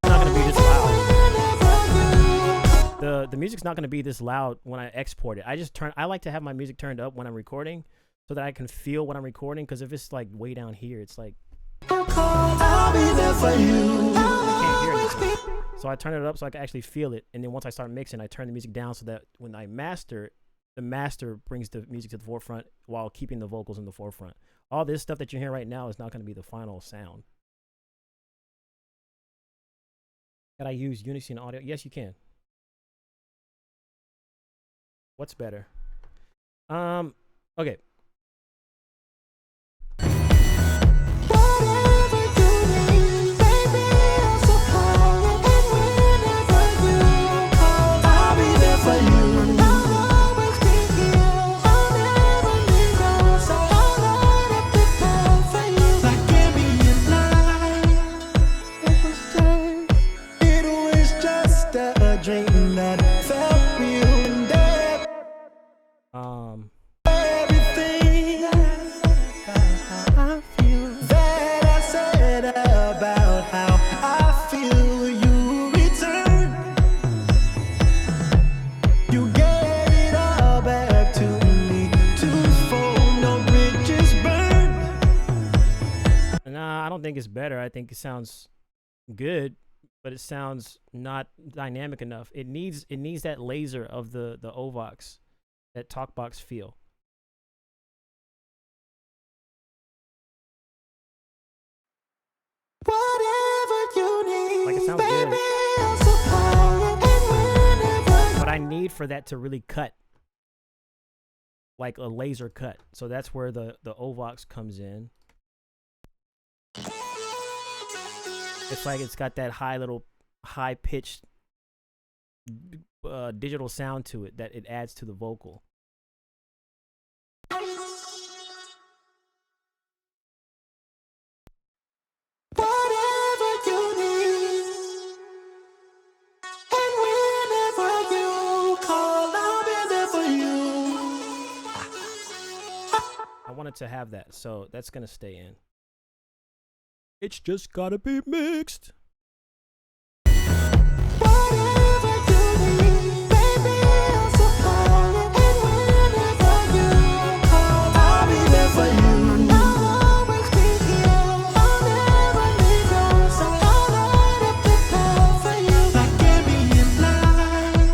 not going to be this loud. The music's not going to be this loud when I export it. I like to have my music turned up when I'm recording so that I can feel what I'm recording, because if it's like way down here, it's like I'll be there for you. I can't hear anything. So I turn it up so I can actually feel it, and then once I start mixing, I turn the music down so that when I master, the master brings the music to the forefront while keeping the vocals in the forefront. All this stuff that you're hearing right now is not going to be the final sound. Can I use Unison audio? Yes, you can. What's better? Okay. It's better. I think it sounds good, but it sounds not dynamic enough. It needs that laser of the Ovox, that talkbox feel. Whatever you need, like it sounds baby, good, I'll supply it. but I need for that to really cut, like a laser cut. So that's where the Ovox comes in. It's like it's got that high pitched digital sound to it that it adds to the vocal. Whatever you need, and whenever you call, I'll be there for you. I want to it to have that, so that's gonna stay in. It's just gotta be mixed. Whatever you need, baby, I'll supply it. And whenever you call, I'll be there for you. I'll always be here. I'll never leave your side. I'll let it prepare for you. Like ambient light.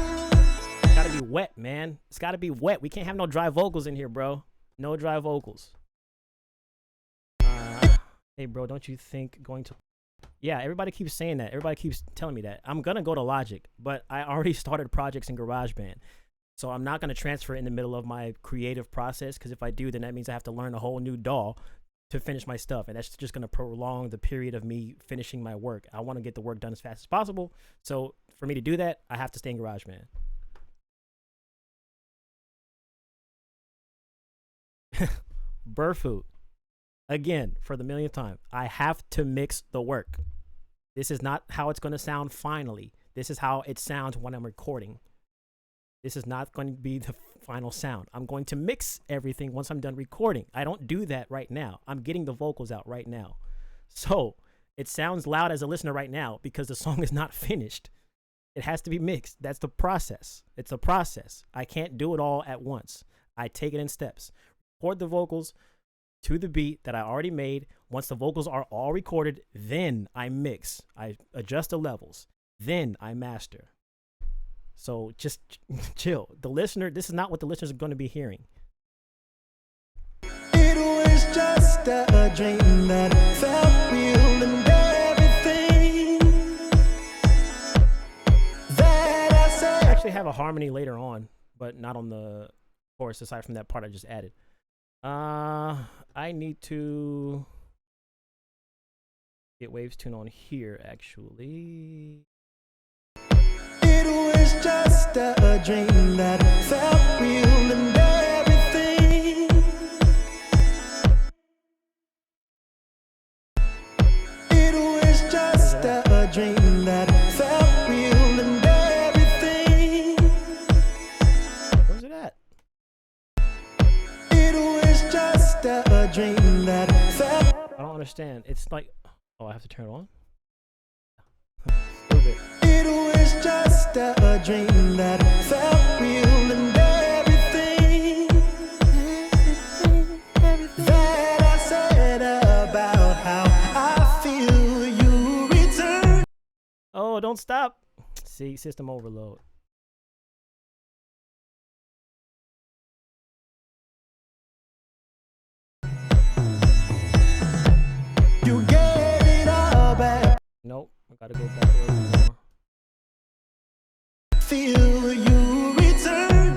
It's gotta be wet, man. It's gotta be wet. We can't have no dry vocals in here, bro. No dry vocals. Hey, bro, don't you think going to... Yeah, everybody keeps saying that. Everybody keeps telling me that. I'm gonna go to Logic, but I already started projects in GarageBand. So I'm not gonna transfer in the middle of my creative process, because if I do, then that means I have to learn a whole new DAW to finish my stuff, and that's just gonna prolong the period of me finishing my work. I want to get the work done as fast as possible, so for me to do that, I have to stay in GarageBand. Burfoot. Again, for the millionth time, I have to mix the work. This is not how it's going to sound finally. This is how it sounds when I'm recording. This is not going to be the final sound. I'm going to mix everything once I'm done recording. I don't do that right now. I'm getting the vocals out right now. So it sounds loud as a listener right now because the song is not finished. It has to be mixed. That's the process. It's a process. I can't do it all at once. I take it in steps. Record the vocals to the beat that I already made. Once the vocals are all recorded, then I mix. I adjust the levels. Then I master. So just chill. The listener, this is not what the listeners are going to be hearing. It was just a dream that felt real and everything that I said. I actually have a harmony later on, but not on the chorus aside from that part I just added. I need to get waves tune on here, actually. It was just a dream that felt real and everything. It was just a dream that felt real and everything. Where's it at? It was just a dream that felt. I don't understand. It's like, oh, I have to turn it on? Stupid. It was just a dream that felt real and everything that I said about how I feel you return. Oh, don't stop. See, system overload. You gave it all back. Nope, I gotta go back a little bit more. Feel you return.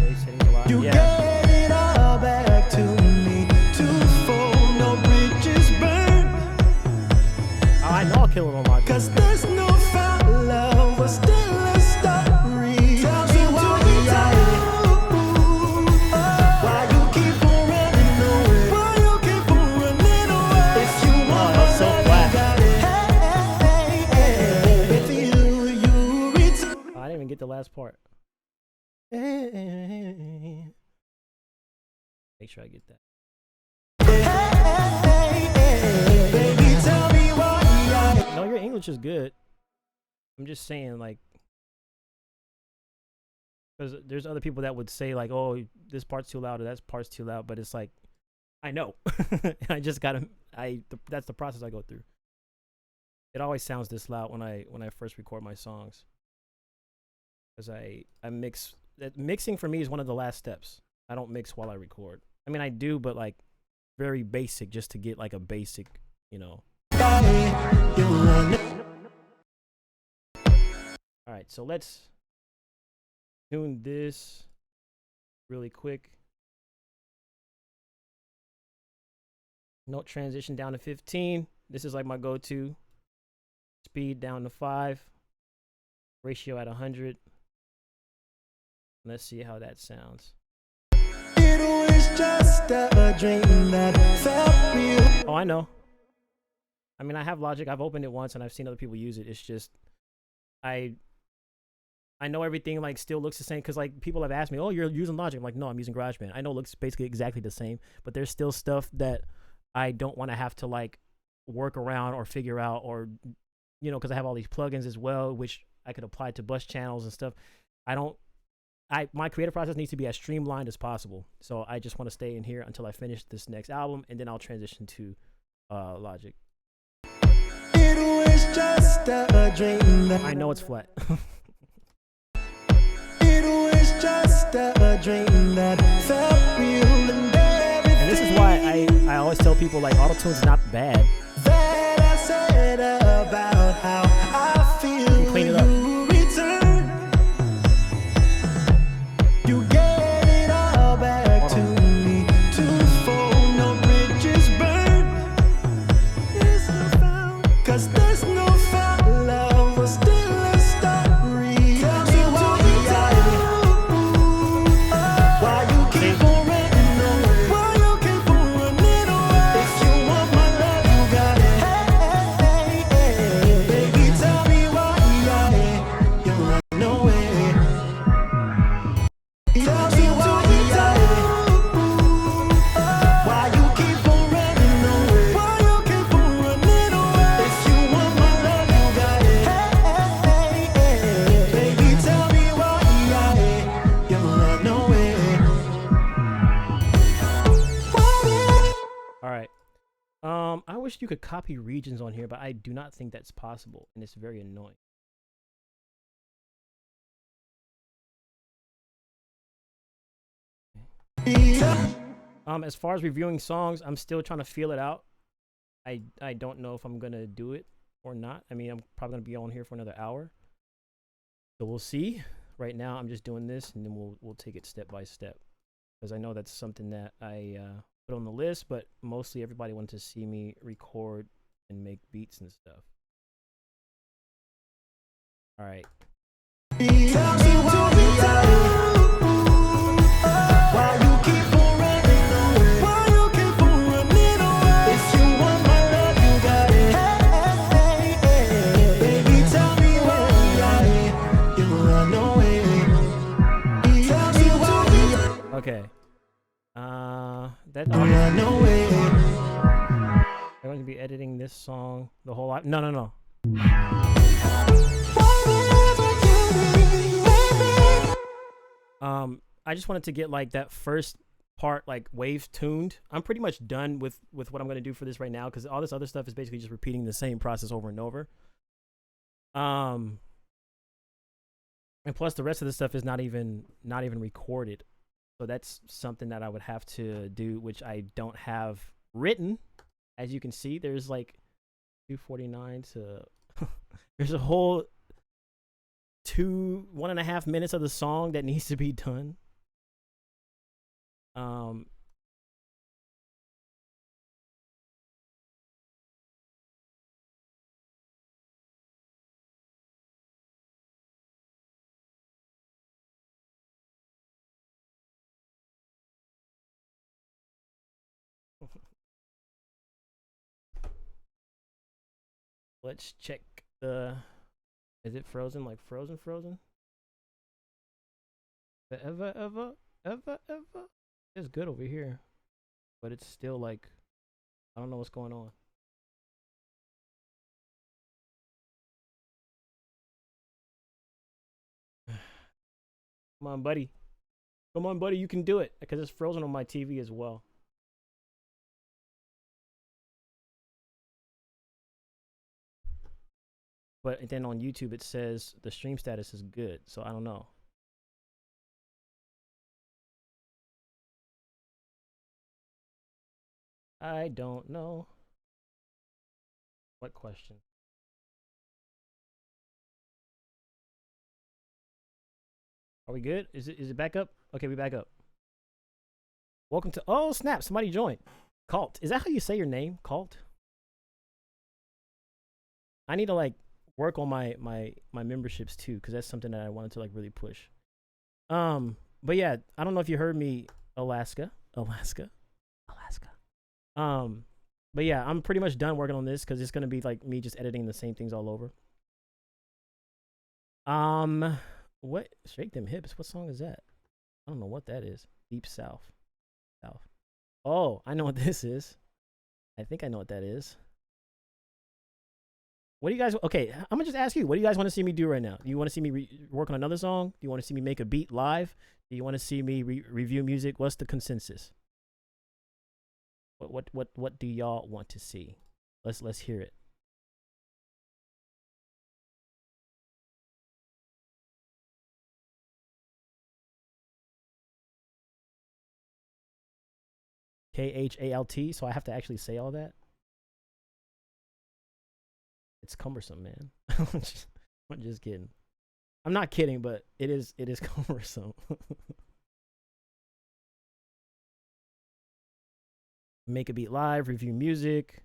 Wait, settings a lot. You Yeah. gave it all back to me. Twofold, no bridges burned. Oh, I know I'll kill it on Logic. Cause there's no foul love, but still a story. Tell me why you keep on running away. Why you keep on running away? If you want that's so flat. if you return. Oh, I didn't even get the last part. Make sure I get that. Baby, tell me why. No, your English is good. I'm just saying, like, because there's other people that would say, like, oh, this part's too loud or that part's too loud, but it's like, I know. I just gotta, that's the process I go through. It always sounds this loud when I first record my songs, because I mix. Mixing for me is one of the last steps. I don't mix while I record. I mean, I do, but like very basic, just to get like a basic, you know. All right, so let's tune this really quick. Note transition down to 15. This is like my go-to. Speed down to 5. Ratio at 100. Let's see how that sounds. It was just a dream that felt real. Oh, I know. I mean, I have Logic. I've opened it once and I've seen other people use it. It's just I I know everything like still looks the same because like people have asked me, "Oh, you're using Logic?" I'm like, "No, I'm using GarageBand." I know it looks basically exactly the same, but there's still stuff that I don't want to have to like work around or figure out, or because I have all these plugins as well, which I could apply to bus channels and stuff. I don't. My creative process needs to be as streamlined as possible. So I just want to stay in here until I finish this next album, and then I'll transition to Logic. It was just a dream. I know it's flat. It was just a dream that felt real and everything. And this is why I always tell people like autotune's not bad. That I said about how I feel. You clean it up. You return. You get it all back to me. Twofold, no bridges burned. There's no found, 'cause there's no found love. We're still a story. Tell me why you keep on running away. Why you keep on running away. If you want my love, you got it. Hey, hey, hey. Baby, tell me why you run away. Tell me why you keep on running away. Why you keep on running away. If you want my love, you got it. Hey, hey, hey. Baby, tell me why you run away. All right. I wish you could copy regions on here, but I do not think that's possible, and it's very annoying. As far as reviewing songs, I'm still trying to feel it out. I don't know if I'm gonna do it or not. I mean, I'm probably gonna be on here for another hour, so we'll see. Right now, I'm just doing this, and then we'll take it step by step, because I know that's something that I put on the list, but mostly everybody wanted to see me record and make beats and stuff. All right. Tell me why you keep on running away. Why you keep on running away. If you want my love, you got it. Hey, hey, hey. Baby, tell me why you run away. Tell me why Okay. That you run away. I'm going to be editing this song the whole lot. No. I just wanted to get like that first part like wave tuned. I'm pretty much done with what I'm going to do for this right now, because all this other stuff is basically just repeating the same process over and over. And plus the rest of the stuff is not even recorded. So that's something that I would have to do, which I don't have written. As you can see, there's like 249 to there's a whole 1.5 minutes of the song that needs to be done. Let's check the. Is it frozen? Like frozen? The ever. It's good over here, but it's still like I don't know what's going on. Come on, buddy. You can do it, because it's frozen on my TV as well. But then on YouTube it says the stream status is good, so I don't know. I don't know. What question? Are we good? Is it back up? Okay, we back up. Welcome to. Oh snap! Somebody joined. Cult. Is that how you say your name? Cult. I need to like work on my memberships too, because that's something that I wanted to like really push. But yeah, I don't know if you heard me, Alaska. But yeah, I'm pretty much done working on this, because it's gonna be like me just editing the same things all over. What? Shake them hips. What song is that? I don't know what that is. Deep South. South. Oh, I know what this is. I think I know what that is. What do you guys? Okay, I'm gonna just ask you. What do you guys want to see me do right now? Do you want to see me work on another song? Do you want to see me make a beat live? Do you want to see me review music? What's the consensus? What do y'all want to see? Let's hear it. KHALT. So I have to actually say all that. It's cumbersome, man. I'm just kidding. I'm not kidding, but it is cumbersome. Make a beat live, review music.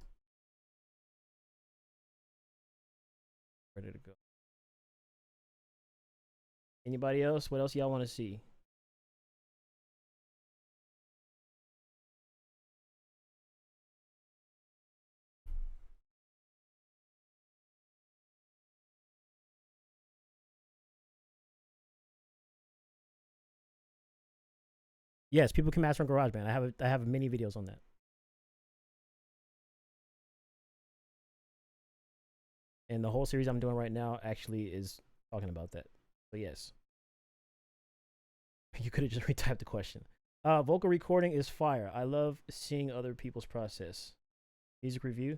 Where did it go? Anybody else? What else y'all want to see? Yes, people can master on GarageBand. I have many videos on that. And the whole series I'm doing right now actually is talking about that. But yes. You could have just retyped the question. Vocal recording is fire. I love seeing other people's process. Music review.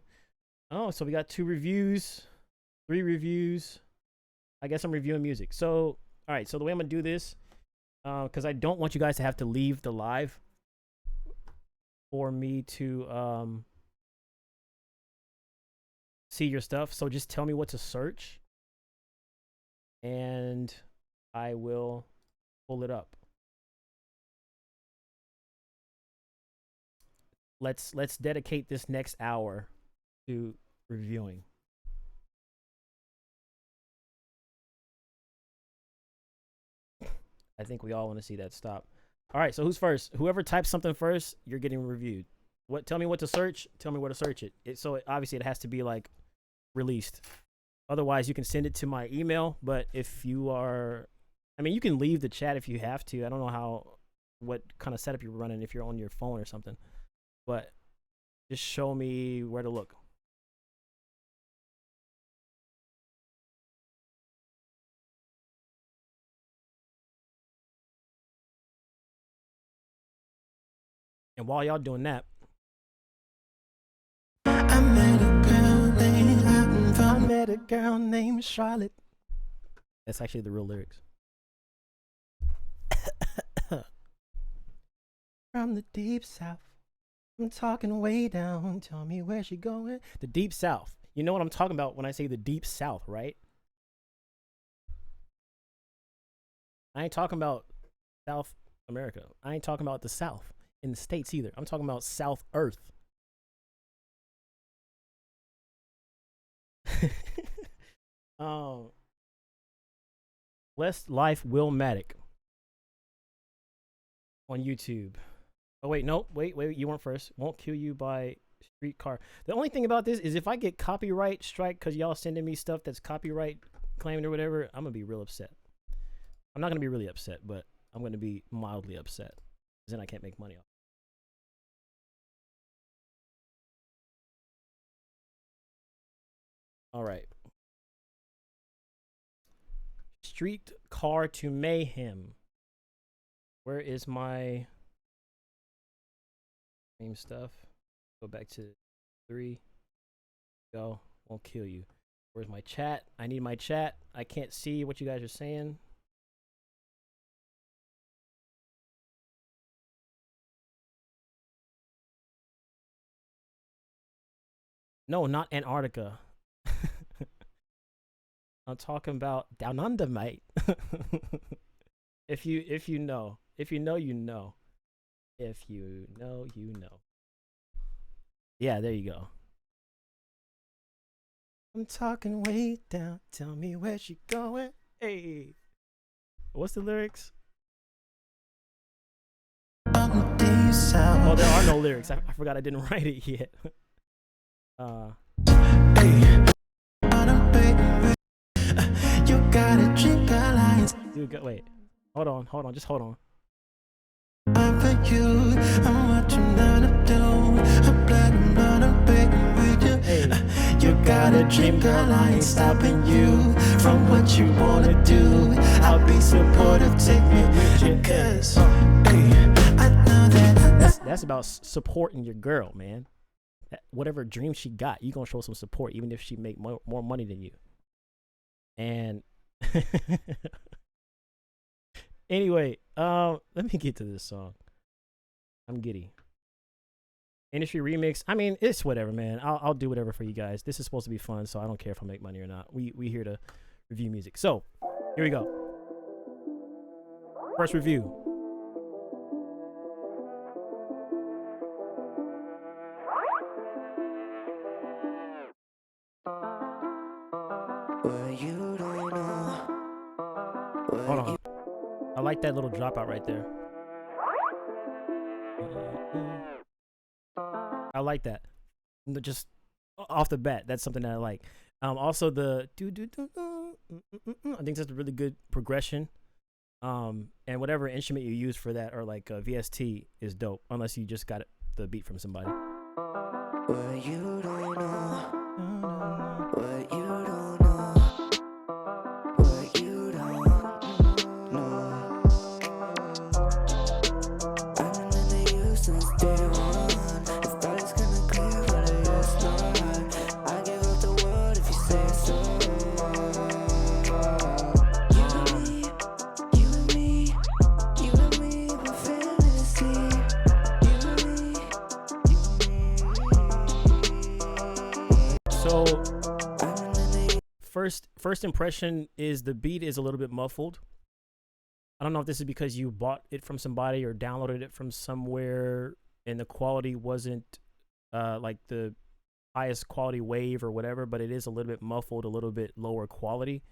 Oh, so we got 2 reviews, 3 reviews. I guess I'm reviewing music. So, all right. So the way I'm gonna do this, because I don't want you guys to have to leave the live for me to see your stuff. So just tell me what to search, and I will pull it up. Let's dedicate this next hour to reviewing. I think we all want to see that stop. All right, so who's first? Whoever types something first, you're getting reviewed. What? Tell me what to search. Tell me where to search it. Obviously it has to be like released. Otherwise, you can send it to my email. But if you are, I mean, you can leave the chat if you have to. I don't know what kind of setup you're running if you're on your phone or something. But just show me where to look. And while y'all doing that, I met a girl named Charlotte. that's actually the real lyrics. From the deep south. I'm talking way down. Tell me where she going. The deep south. You know what I'm talking about when I say the deep south, right? I ain't talking about South America. I ain't talking about the South in the States either. I'm talking about South Earth. Westlife Willmatic on YouTube. Oh wait, no, wait, you weren't first. Won't kill you by streetcar. The only thing about this is if I get copyright strike because y'all sending me stuff that's copyright claimed or whatever, I'm gonna be real upset. I'm not gonna be really upset, but I'm gonna be mildly upset because then I can't make money off. All right. Streetcar to Mayhem. Where is my same stuff? Go back to 3. Go. Won't kill you. Where's my chat? I need my chat. I can't see what you guys are saying. No, not Antarctica. I'm talking about down under, mate. If you know. If you know, you know. If you know, you know. Yeah, there you go. I'm talking way down. Tell me where she going. Hey. What's the lyrics? On the deep south. Oh, there are no lyrics. I forgot I didn't write it yet. Hey. You gotta drink a lines. Dude, wait. Hold on. Just hold on. For you, I'm watching down the door. I'm glad I'm not a baby with you. Hey, You got a dream, girl, I ain't stopping you from what you wanna do. I'll be supportive, take me with you, cause I know that that's about supporting your girl, man. Whatever dream she got, you gonna show some support, even if she make more money than you. And anyway, let me get to this song. I'm giddy. Industry remix. I mean, it's whatever, man. I'll do whatever for you guys. This is supposed to be fun, so I don't care if I make money or not. We here to review music. So here we go. First review. Hold on. I like that little dropout right there. I like that. Just off the bat, that's something that I like. Also the I think that's a really good progression. And whatever instrument you use for that, or like VST, is dope. Unless you just got the beat from somebody. what you don't know, what you don't know, what you don't know. I've been in the you since day one. If thought it's gonna clear, but I guess not. I give up the world if you say so. You and me, you and me, my fantasy. You and me. So first impression is the beat is a little bit muffled. I don't know if this is because you bought it from somebody or downloaded it from somewhere and the quality wasn't like the highest quality wave or whatever, but it is a little bit muffled, a little bit lower quality.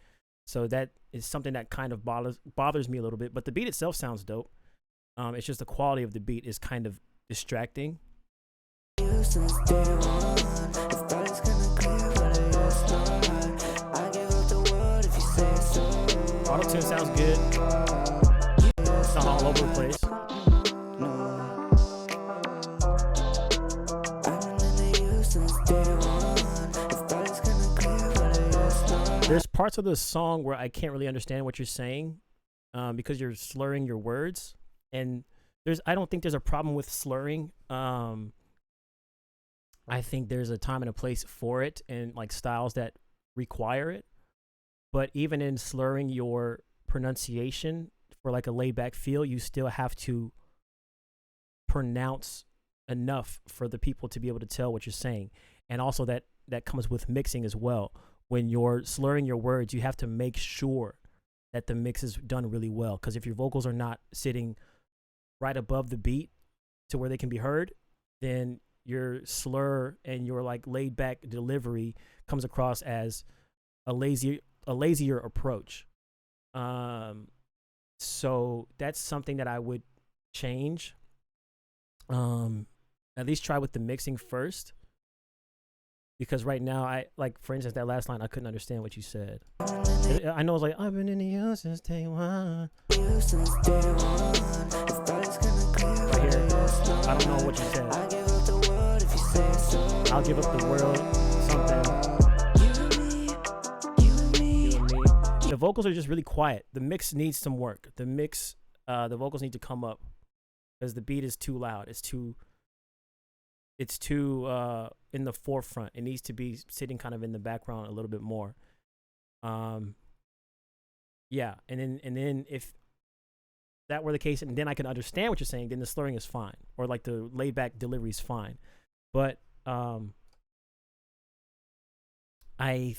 So that is something that kind of bothers me a little bit, but the beat itself sounds dope. It's just the quality of the beat is kind of distracting. Auto-tune sounds good. It's not all over the place. There's parts of the song where I can't really understand what you're saying because you're slurring your words. And I don't think there's a problem with slurring. I think there's a time and a place for it, and like styles that require it. But even in slurring your pronunciation for like a laid back feel, you still have to pronounce enough for the people to be able to tell what you're saying. And also that comes with mixing as well. When you're slurring your words, you have to make sure that the mix is done really well. Because if your vocals are not sitting right above the beat to where they can be heard, then your slur and your like laid back delivery comes across as a lazier approach. So that's something that I would change. At least try with the mixing first, because right now I like, for instance, that last line I couldn't understand what you said. I know it's like I've been in the you since day one. Right here, I don't know what you said. I'll give up the world, something. The vocals are just really quiet. The mix needs some work. The vocals need to come up because the beat is too loud. It's too in the forefront. It needs to be sitting kind of in the background a little bit more. Yeah, and then if that were the case, and then I can understand what you're saying, then the slurring is fine, or like the laid back delivery is fine. But I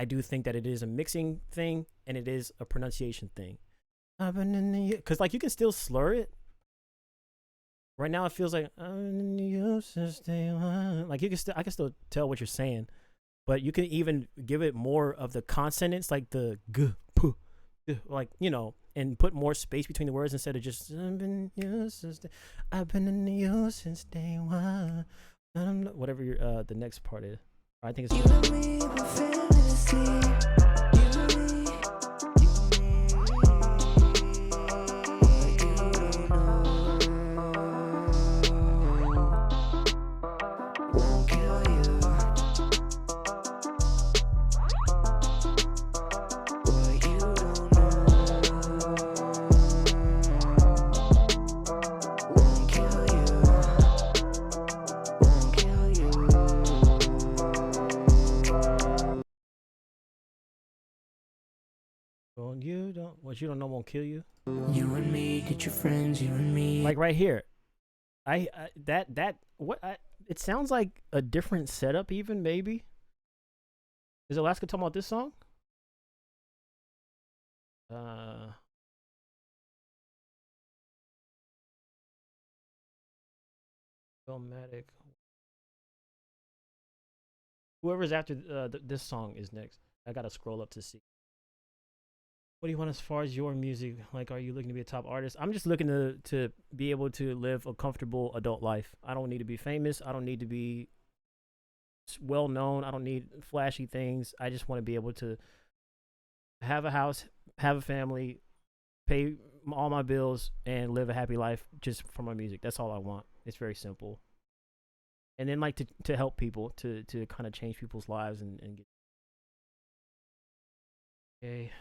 do think that it is a mixing thing and it is a pronunciation thing. Because like you can still slur it. Right now it feels like like I can still tell what you're saying, but you can even give it more of the consonants, like the g, p, like, you know, and put more space between the words instead of just I've been in you since day one. Whatever your the next part is. I think it's What you don't know won't kill you. You and me, get your friends, you and me. Like right here, it sounds like a different setup. Even maybe is Alaska talking about this song? Filmatic. Whoever's after this song is next. I gotta scroll up to see. What do you want as far as your music? Like, are you looking to be a top artist? I'm just looking to be able to live a comfortable adult life. I don't need to be famous. I don't need to be well known. I don't need flashy things. I just want to be able to have a house, have a family, pay all my bills, and live a happy life just for my music. That's all I want. It's very simple. And then like to help people, to kind of change people's lives and get. Okay.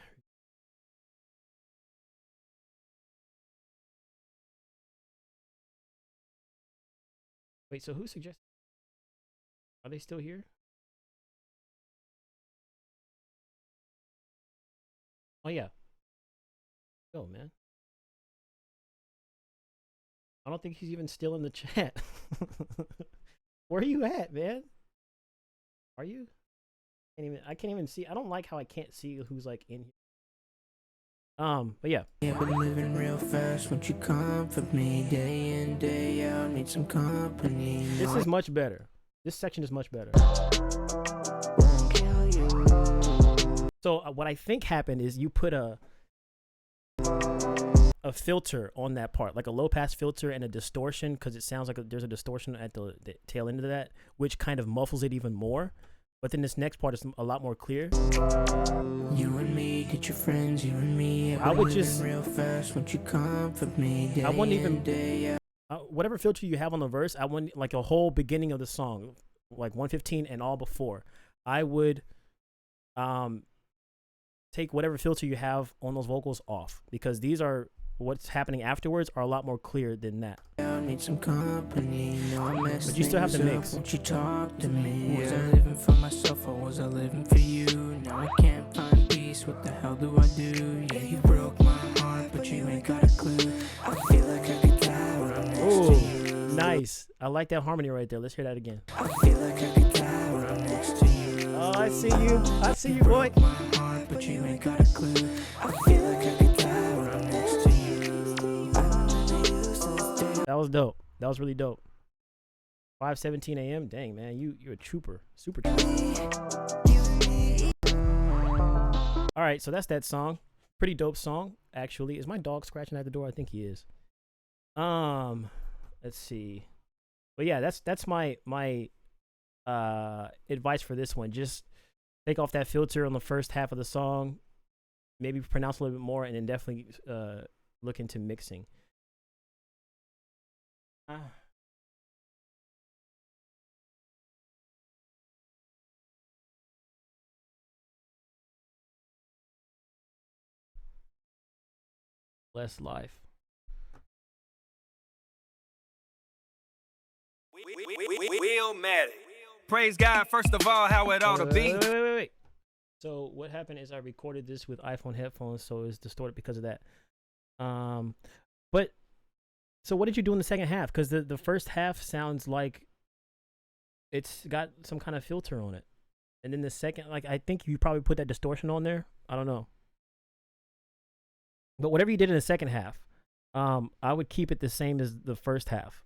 Wait, so who suggested? Are they still here? Oh yeah. Go, man. I don't think he's even still in the chat. Where are you at, man? Are you? I can't even see. I don't like how I can't see who's like in here. But yeah. Yeah, but living real fast. Won't you comfort me day in, day out? Need some company. This is much better. This section is much better. Won't kill you. So what I think happened is you put a filter on that part, like a low pass filter and a distortion, because it sounds like there's a distortion at the tail end of that, which kind of muffles it even more. But then this next part is a lot more clear. You and me, get your friends, you and me. I would just real fast. Won't you comfort me day I wouldn't in, even day out? Whatever filter you have on the verse, I want like a whole beginning of the song, like 115 and all before. I would take whatever filter you have on those vocals off, because these are what's happening afterwards are a lot more clear than that. I need some company. No, I mess But you still have to things up. mix. Won't you talk to me? Was I living for myself or was I living for you? Now I can't find peace. What the hell do I do? Yeah, you broke my heart, but you ain't got a clue. I feel like I could die when I'm next to you. Nice. I like that harmony right there. Let's hear that again. I feel like I could die when I'm next to you. Oh, I see you. I see you, boy. My heart, but you ain't got a clue. I feel like I could die when I'm next to you. That was dope. That was really dope. 5:17 a.m. Dang, man, you're a trooper, super trooper. All right, so that's that song. Pretty dope song, actually. Is my dog scratching at the door? I think he is. Let's see. But yeah, that's my advice for this one. Just take off that filter on the first half of the song, maybe pronounce a little bit more, and then definitely look into mixing. Less life. Wheelmatic. Praise God, first of all, how it ought to be. Wait. So what happened is I recorded this with iPhone headphones, so it's distorted because of that. But so what did you do in the second half? Because the first half sounds like it's got some kind of filter on it, and then the second, like I think you probably put that distortion on there. I don't know. But whatever you did in the second half, I would keep it the same as the first half,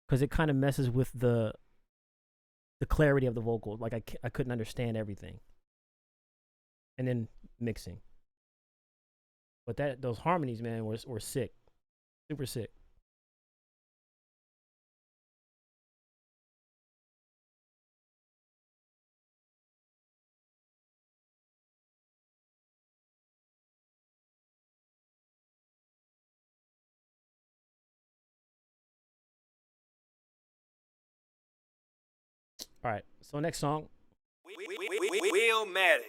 because it kind of messes with the clarity of the vocal. Like I couldn't understand everything. And then mixing. But those harmonies, man, were sick. Super sick. All right, so next song. Wheelmatic.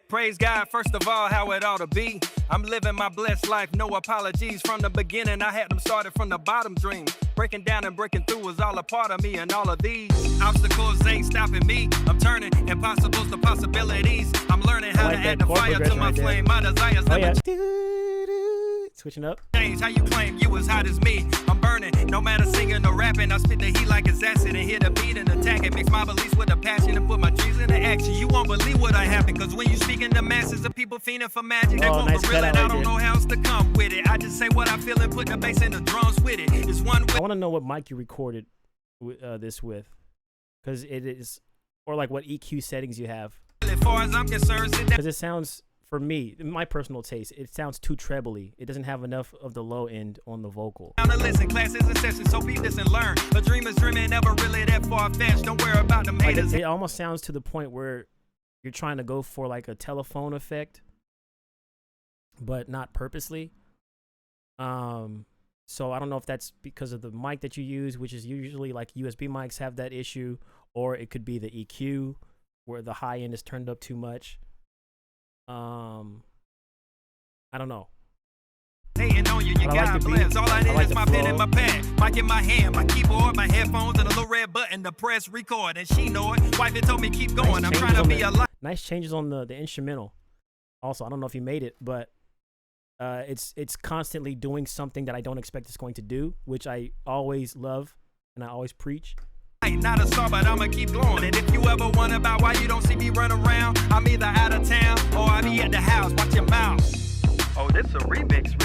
Praise God, first of all, how it ought to be. I'm living my blessed life, no apologies. From the beginning, I had them started from the bottom dream. Breaking down and breaking through was all a part of me, and all of these obstacles ain't stopping me. I'm turning impossibles to possibilities. I'm learning how like to that add the chord fire to progression my right there. flame. My desires Oh never yeah. Doo-doo. Switching up. change. How you claim you as hot as me? I'm burning, no matter singing or rapping. I spit the heat like it's acid and hit a beat and attack it. Mix my beliefs with a passion and put my dreams into action. You won't believe what I happen, cause when you speak in the masses of people fiending for magic, they Oh, want nice for real cut and out I right don't there. know how else to come with it. I just say what I feel and put the bass and the drums with it. It's one I way. want to know what mic you recorded this with, because it is, or like what EQ settings you have. As far as I'm concerned, sit down. Because it sounds, for me, in my personal taste, it sounds too trebly. It doesn't have enough of the low end on the vocal. To listen, class is a session, so be this and learn. A dream is dreaming, never really that far-fetched. Don't worry about the Like haters. it almost sounds to the point where you're trying to go for like a telephone effect, but not purposely. So I don't know if that's because of the mic that you use, which is usually like USB mics have that issue, or it could be the EQ where the high end is turned up too much. I don't know. Hating on you, you But I like got the beat. blessed. All I need I like is the my pen and flow. my pad. Mic in my hand, my keyboard, my headphones, and a little red button to press record. And she know it. Wife had told me keep going. I'm trying to be a light. Nice changes on the instrumental. Also, I don't know if you made it, but it's constantly doing something that I don't expect it's going to do, which I always love and I always preach. Not a star, but I'ma keep going. And if you ever wonder about why you don't see me run around, I'm either out of town or I be at the house. Watch your mouth. Oh, this a remix.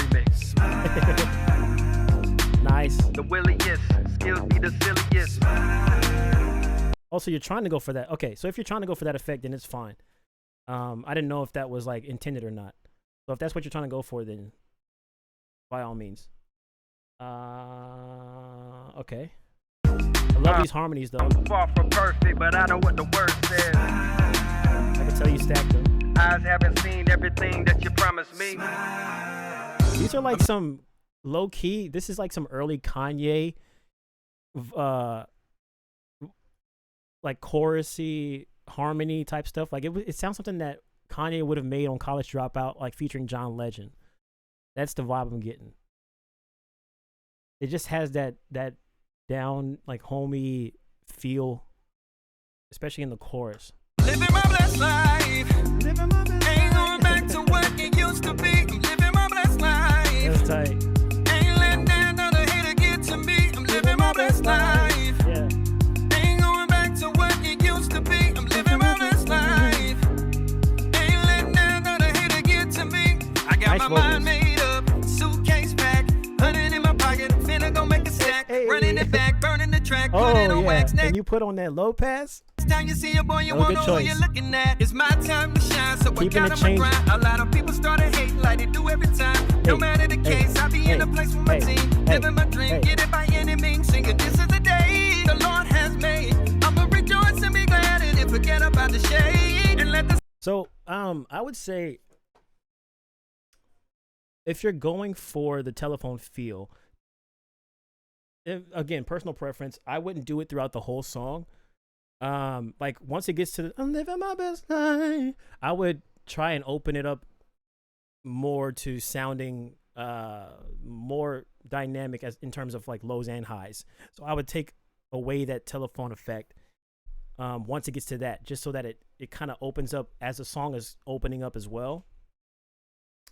Nice. The williest, skills be the silliest. Also, you're trying to go for that. Okay, so if you're trying to go for that effect, then it's fine. I didn't know if that was like intended or not. So if that's what you're trying to go for, then by all means. Okay. I love these harmonies though. Far from perfect, but I know what the word says. I can tell you stacked them. Eyes haven't seen everything that you promised me. These are like some low key. This is like some early Kanye, like chorusy harmony type stuff. Like it sounds something that Kanye would have made on College Dropout, like featuring John Legend. That's the vibe I'm getting. It just has that down like homey feel, especially in the chorus. Living my blessed life. Ain't going back to what it used to be. I'm living my blessed life. That's tight. Ain't letting down another hater get to me. I'm living my blessed life. Yeah. Ain't going back to what it used to be. I'm living my blessed life. Ain't letting down another hater get to me. I got Nice my vocals. mind made up, suitcase packed, 100 in my pocket, finna go make a stack, Hey. running it back, burning the track, Oh put it on yeah. wax next. And you put on that low pass. Time you see a boy, you Oh, wanna good know who choice. you're looking at. It's my time to shine, so I Keeping got it on my changing. grind. A lot of people started hating like they do every time. No Hey, matter the hey, case, I be in hey, a place with my hey, team, hey, living my dream, hey. get it by any means. Singing, this is the day the Lord has made. I'ma rejoice and be glad and then forget about the shade and let the So I would say if you're going for the telephone feel, again, personal preference, I wouldn't do it throughout the whole song. Like once it gets to the I'm living my best life, I would try and open it up more to sounding more dynamic as in terms of like lows and highs. So I would take away that telephone effect once it gets to that, just so that it kind of opens up as the song is opening up as well.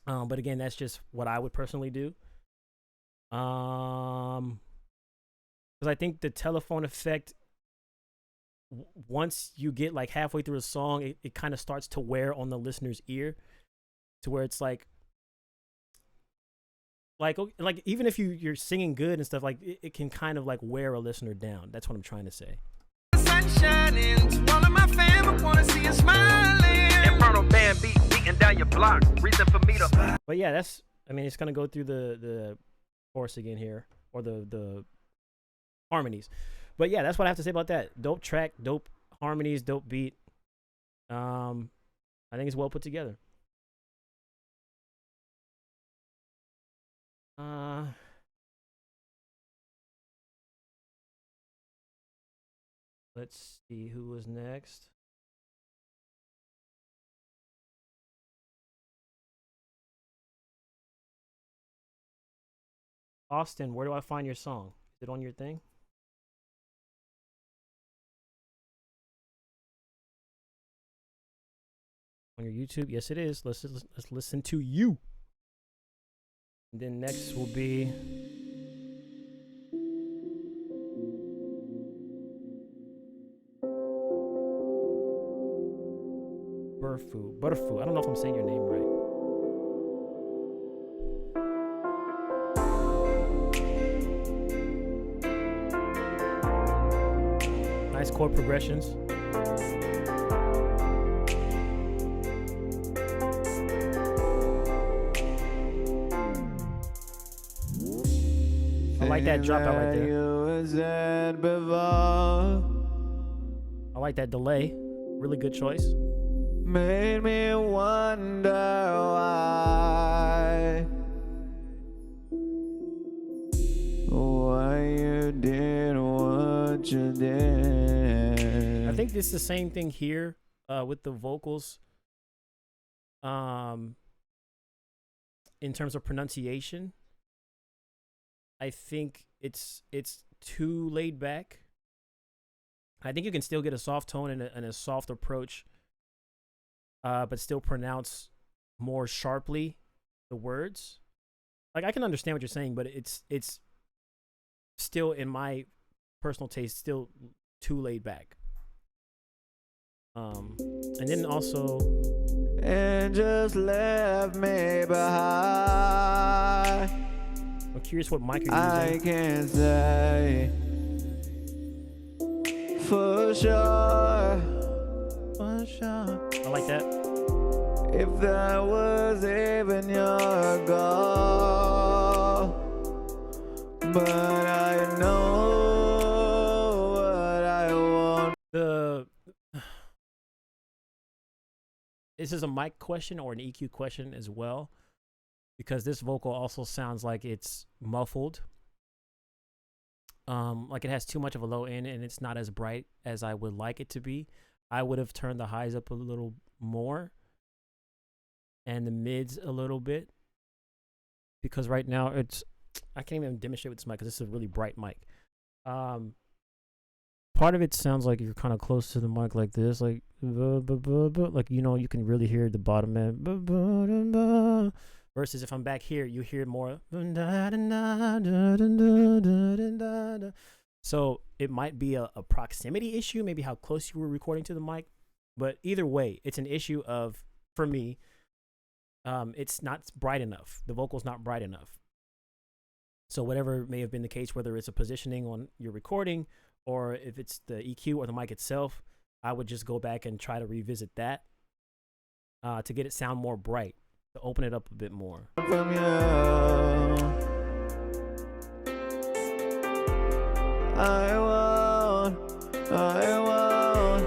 But again, that's just what I would personally do. Because I think the telephone effect, once you get like halfway through a song, it kind of starts to wear on the listener's ear, to where it's like even if you're singing good and stuff, like it can kind of like wear a listener down. That's what I'm trying to say. sun shining. To all of my fam, I wanna see you smiling. Infernal band beating down your block. Reason for me to. But yeah, it's gonna go through the chorus again here, or the harmonies. But yeah, that's what I have to say about that. Dope track, dope harmonies, dope beat. I think it's well put together. Let's see who was next. Austin, where do I find your song? Is it on your thing? On your YouTube? Yes, it is. Let's listen to you. And then next will be Burfu. Burfu. I don't know if I'm saying your name right. Nice chord progressions. I like that dropout right there. I like that delay. Really good choice. Made me wonder why you did what you did. I think this is the same thing here with the vocals. In terms of pronunciation, I think it's too laid back. I think you can still get a soft tone and a soft approach, but still pronounce more sharply the words. Like, I can understand what you're saying, but it's still, in my personal taste, still too laid back. And then also, And just left me behind. I'm curious what mic you're I using. can't say for sure I like that. if that was even your goal, but I know what I want. This is a mic question or an EQ question as well, because this vocal also sounds like it's muffled. Like it has too much of a low end and it's not as bright as I would like it to be. I would have turned the highs up a little more and the mids a little bit, because right now I can't even demonstrate with this mic because this is a really bright mic. Part of it sounds like you're kind of close to the mic like this, like you know, you can really hear the bottom end. Versus if I'm back here, you hear more. So it might be a proximity issue, maybe how close you were recording to the mic. But either way, it's an issue of, for me, it's not bright enough. The vocal's not bright enough. So whatever may have been the case, whether it's a positioning on your recording or if it's the EQ or the mic itself, I would just go back and try to revisit that to get it sound more bright, to open it up a bit more. From you, I want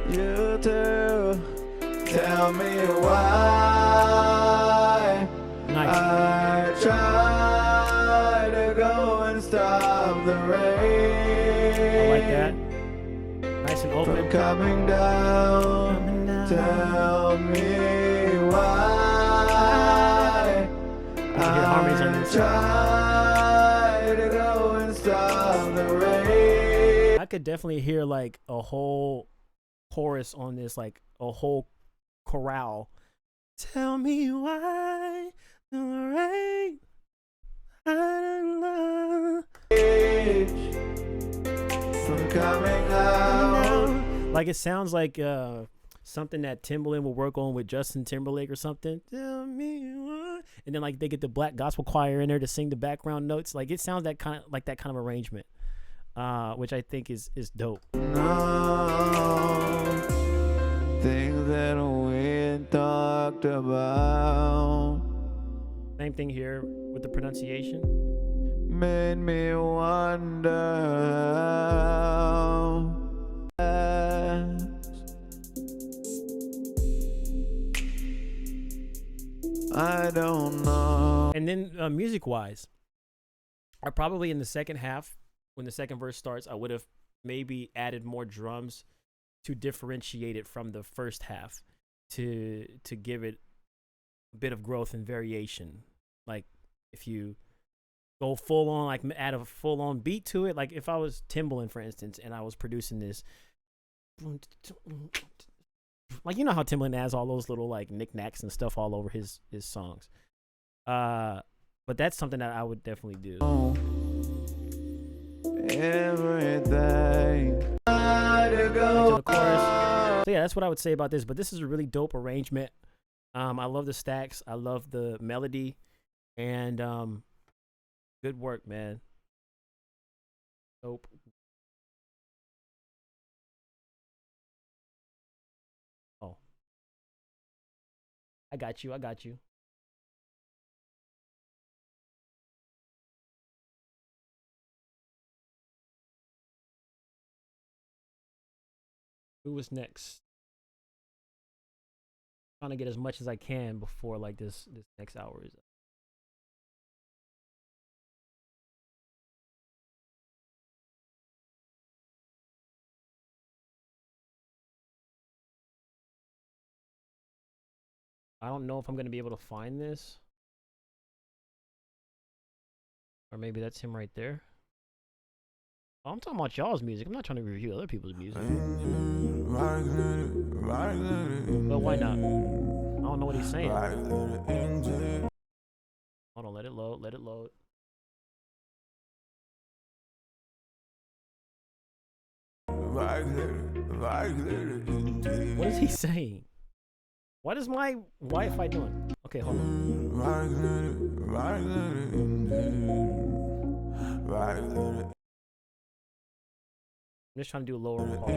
you to tell me why. Nice. I try to go and stop the rain. I like that. Nice and From open. coming down. Tell me why. You can hear harmonies on this. Try to go and stop the rain. I could definitely hear like a whole chorus on this, like a whole chorale. Tell me why the rain. From coming out. Like it sounds like something that Timbaland will work on with Justin Timberlake or something. Tell me why. And then like they get the black gospel choir in there to sing the background notes. Like it sounds that kind of arrangement, which I think is dope. No, things that we talked about Same thing here with the pronunciation. made me wonder how. I don't know. And then music-wise, I probably in the second half, when the second verse starts, I would have maybe added more drums to differentiate it from the first half, to give it a bit of growth and variation. Like if you go full on, like add a full on beat to it. Like if I was Timbaland, for instance, and I was producing this, like you know how Timbaland has all those little like knickknacks and stuff all over his songs. But that's something that I would definitely do. Every day. To the chorus. So yeah, that's what I would say about this. But this is a really dope arrangement. I love the stacks. I love the melody, and good work, man. Dope. Oh, I got you. I got you. Who was next? Trying to get as much as I can before like this next hour is up. I don't know if I'm gonna be able to find this, or maybe that's him right there. Oh, I'm talking about y'all's music. I'm not trying to review other people's music. But why not? I don't know what he's saying. Hold on, let it load. Let it load. What is he saying? What is my Wi-Fi doing? Okay, hold on. I'm just trying to do a lower call.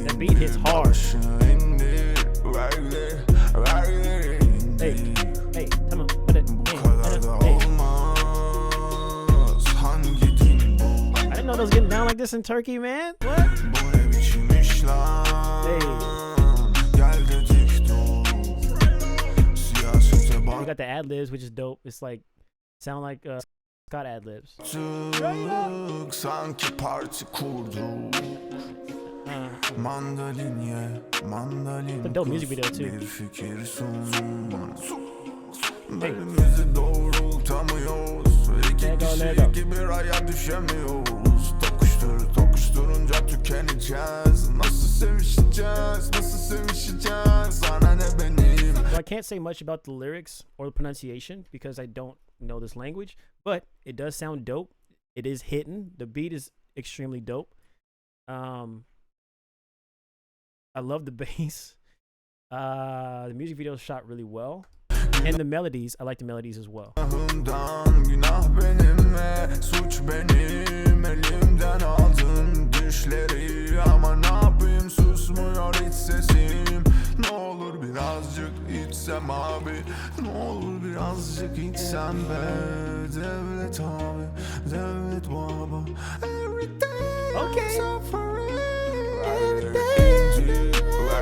That beat hits hard. Hey, hey, come on, put it. Hey. I didn't know they was getting down like this in Turkey, man. What? Hey. You got the ad libs, which is dope. It's like sound like Scott ad libs. The dope music video too. Hey. So I can't say much about the lyrics or the pronunciation because I don't know this language, but it does sound dope. It is hitting. The beat is extremely dope. I love the bass. The music video is shot really well. And the melodies, I like the melodies as well. Okay.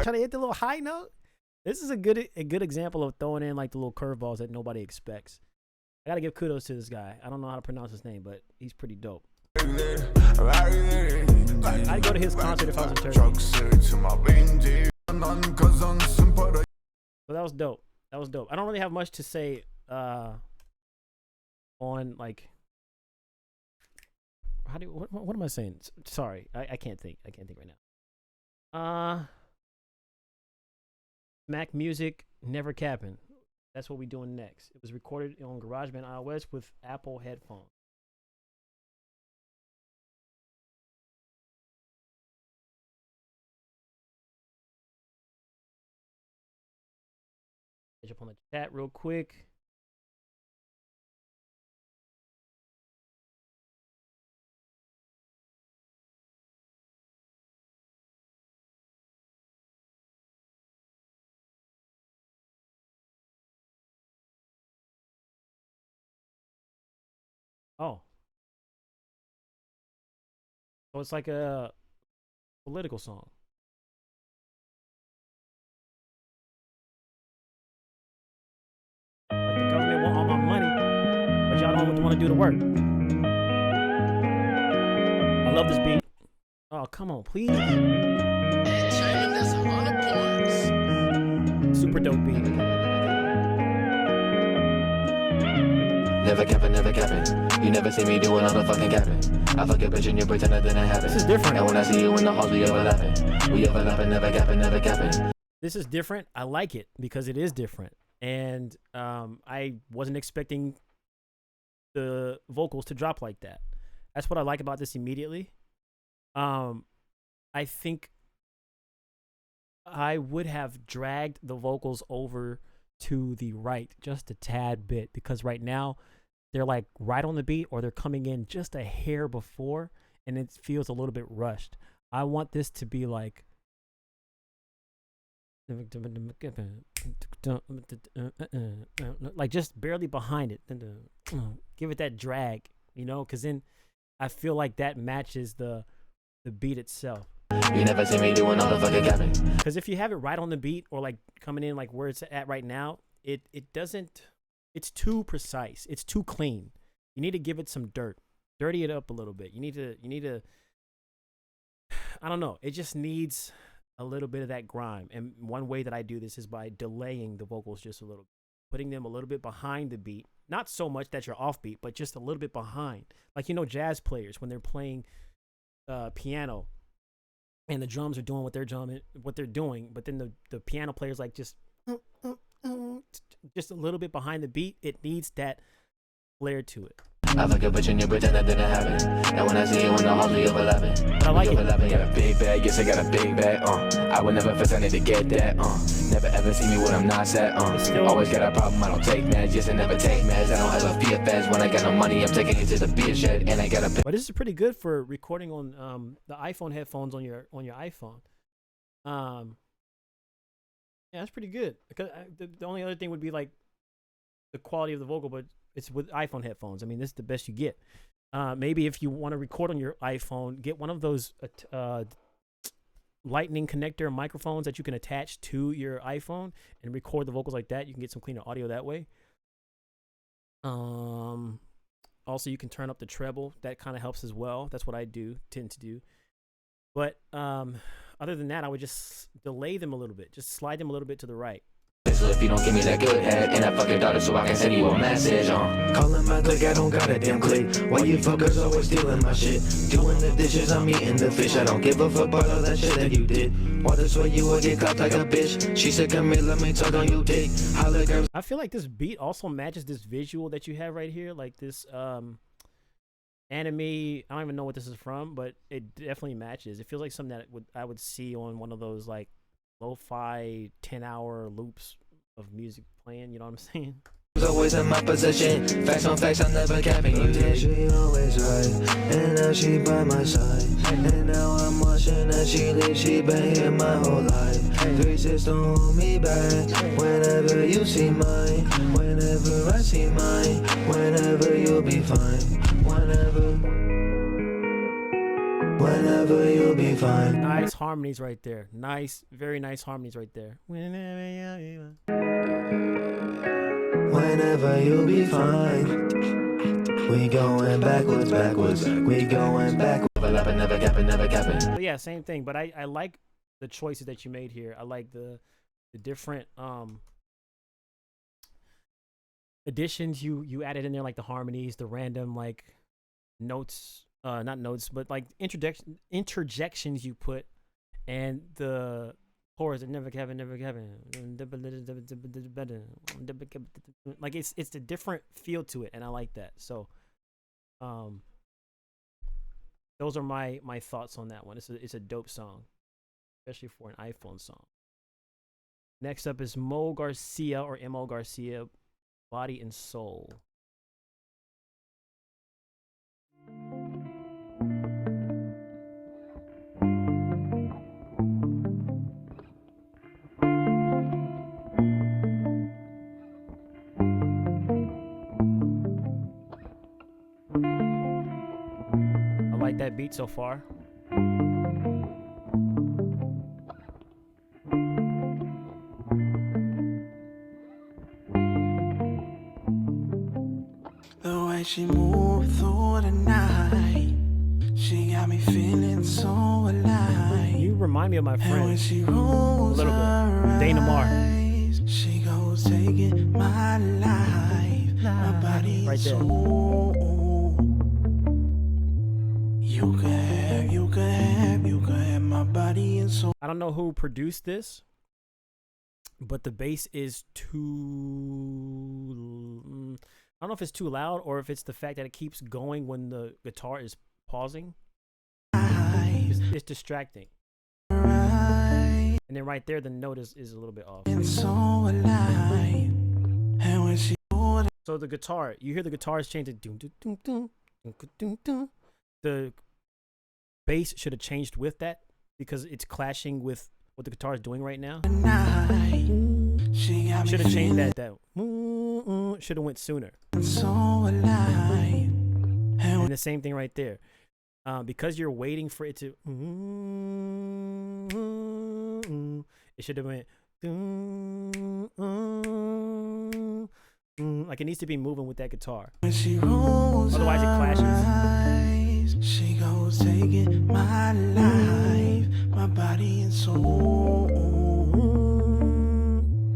Trying to hit the little high note. This is a good example of throwing in like the little curveballs that nobody expects. I gotta give kudos to this guy. I don't know how to pronounce his name, but he's pretty dope. I'd go to his concert if I was in Turkey. So that was dope. That was dope. I don't really have much to say on like what am I saying? Sorry, I can't think. I can't think right now. Mac Music, Never Capping. That's what we're doing next. It was recorded on GarageBand iOS with Apple headphones. Catch up on the chat real quick. Oh. So it's like a political song. Like the government want all my money, but y'all don't want to do the work. I love this beat. Oh, come on, please. Chapman, that's a lot of points. Super dope beat. Never capping. You never see me doing all the fucking capping. I fuck your bitch and you pretend I didn't happen. This is different. And when I see you in the halls, we overlapping. We overlapping, never capping. This is different. I like it because it is different. And I wasn't expecting the vocals to drop like that. That's what I like about this immediately. I think I would have dragged the vocals over to the right just a tad bit, because right now they're like right on the beat, or they're coming in just a hair before, and it feels a little bit rushed. I want this to be like just barely behind it. Give it that drag, you know, because then I feel like that matches the beat itself. You never see me doing all the fucking capping. Because if you have it right on the beat, or like coming in like where it's at right now, it doesn't. It's too precise. It's too clean. You need to give it some dirty it up a little bit. You need to. I don't know. It just needs a little bit of that grime. And one way that I do this is by delaying the vocals just a little, putting them a little bit behind the beat. Not so much that you're offbeat, but just a little bit behind. Like, you know, jazz players when they're playing piano, and the drums are doing what they're doing, but then the piano player's like just a little bit behind the beat. It needs that flair to it. I fuck your bitch and you pretend I didn't happen. And when I see you in the halls, we overlapping. But I like it. Got a big bag, yes I got a big bag. I would never fess, I need to get that. Never ever see me when I'm not set. Always got a problem, I don't take meds. Yes, I never take meds. I don't ever fear feds. When I got no money, I'm taking it to the beer shed, and I got a. But this is pretty good for recording on the iPhone headphones on your iPhone. Yeah, that's pretty good. Because the only other thing would be like the quality of the vocal, but it's with iPhone headphones. I mean, this is the best you get. Maybe if you want to record on your iPhone, get one of those lightning connector microphones that you can attach to your iPhone and record the vocals like that. You can get some cleaner audio that way. Also, you can turn up the treble. That kind of helps as well. That's what I tend to do. But other than that, I would just delay them a little bit. Just slide them a little bit to the right. So if you don't give me that good head, and I fuck your daughter so I can send you a message. Calling my click, I don't got a damn click. Why you fuckers always stealing my shit? Doing the dishes, I'm eating the fish. I don't give a fuck about all that shit that you did. Water swear you will get clapped like a bitch. She said, come here, let me talk on you dick. Holla, girl. I feel like this beat also matches this visual that you have right here, like this anime. I don't even know what this is from, but it definitely matches. It feels like something that I would see on one of those like lo-fi 10-hour loops of music playing. You know what I'm saying? Always in my position. Facts on facts, I'm never capping you. Yeah, she always right, and now she by my side. And now I'm watching that she leave, she been here my whole life. 3 6 don't hold me back. Whenever you see mine, whenever I see mine, whenever you'll be fine. Whenever you'll be fine. Nice harmonies right there. Nice, very nice harmonies right there. Whenever you'll be fine. We going backwards. We going backwards. Overlapping, never capping. But yeah, same thing. But I like the choices that you made here. I like the different additions you added in there, like the harmonies, the random like notes, not notes, but like interjections you put, and the chorus never Kevin. Like it's a different feel to it, and I like that. So those are my thoughts on that one. It's a dope song, especially for an iPhone song. Next up is Mo Garcia, or Mo Garcia, Body and Soul. I like that beat so far. The way she moved through the night, she got me feeling so alive. You remind me of my And when friend. she rolls little bit. her Dana Mar. eyes, she goes taking my life, my body Right and there. soul. You can have my body and soul. I don't know who produced this, but the bass is too. I don't know if it's too loud or if it's the fact that it keeps going when the guitar is pausing. It's distracting. Right. And then right there, the note is a little bit off. And so alive. And when she So the guitar, you hear the guitars change to doom doom doom doom doom doom doom. The bass should have changed with that because it's clashing with what the guitar is doing right now. Should have changed that. That should have went sooner. so alive. And the same thing right there. Because you're waiting for it to, it should have went, like it needs to be moving with that guitar. When she rolls Otherwise, it clashes. eyes, she goes taking my life, my body and soul.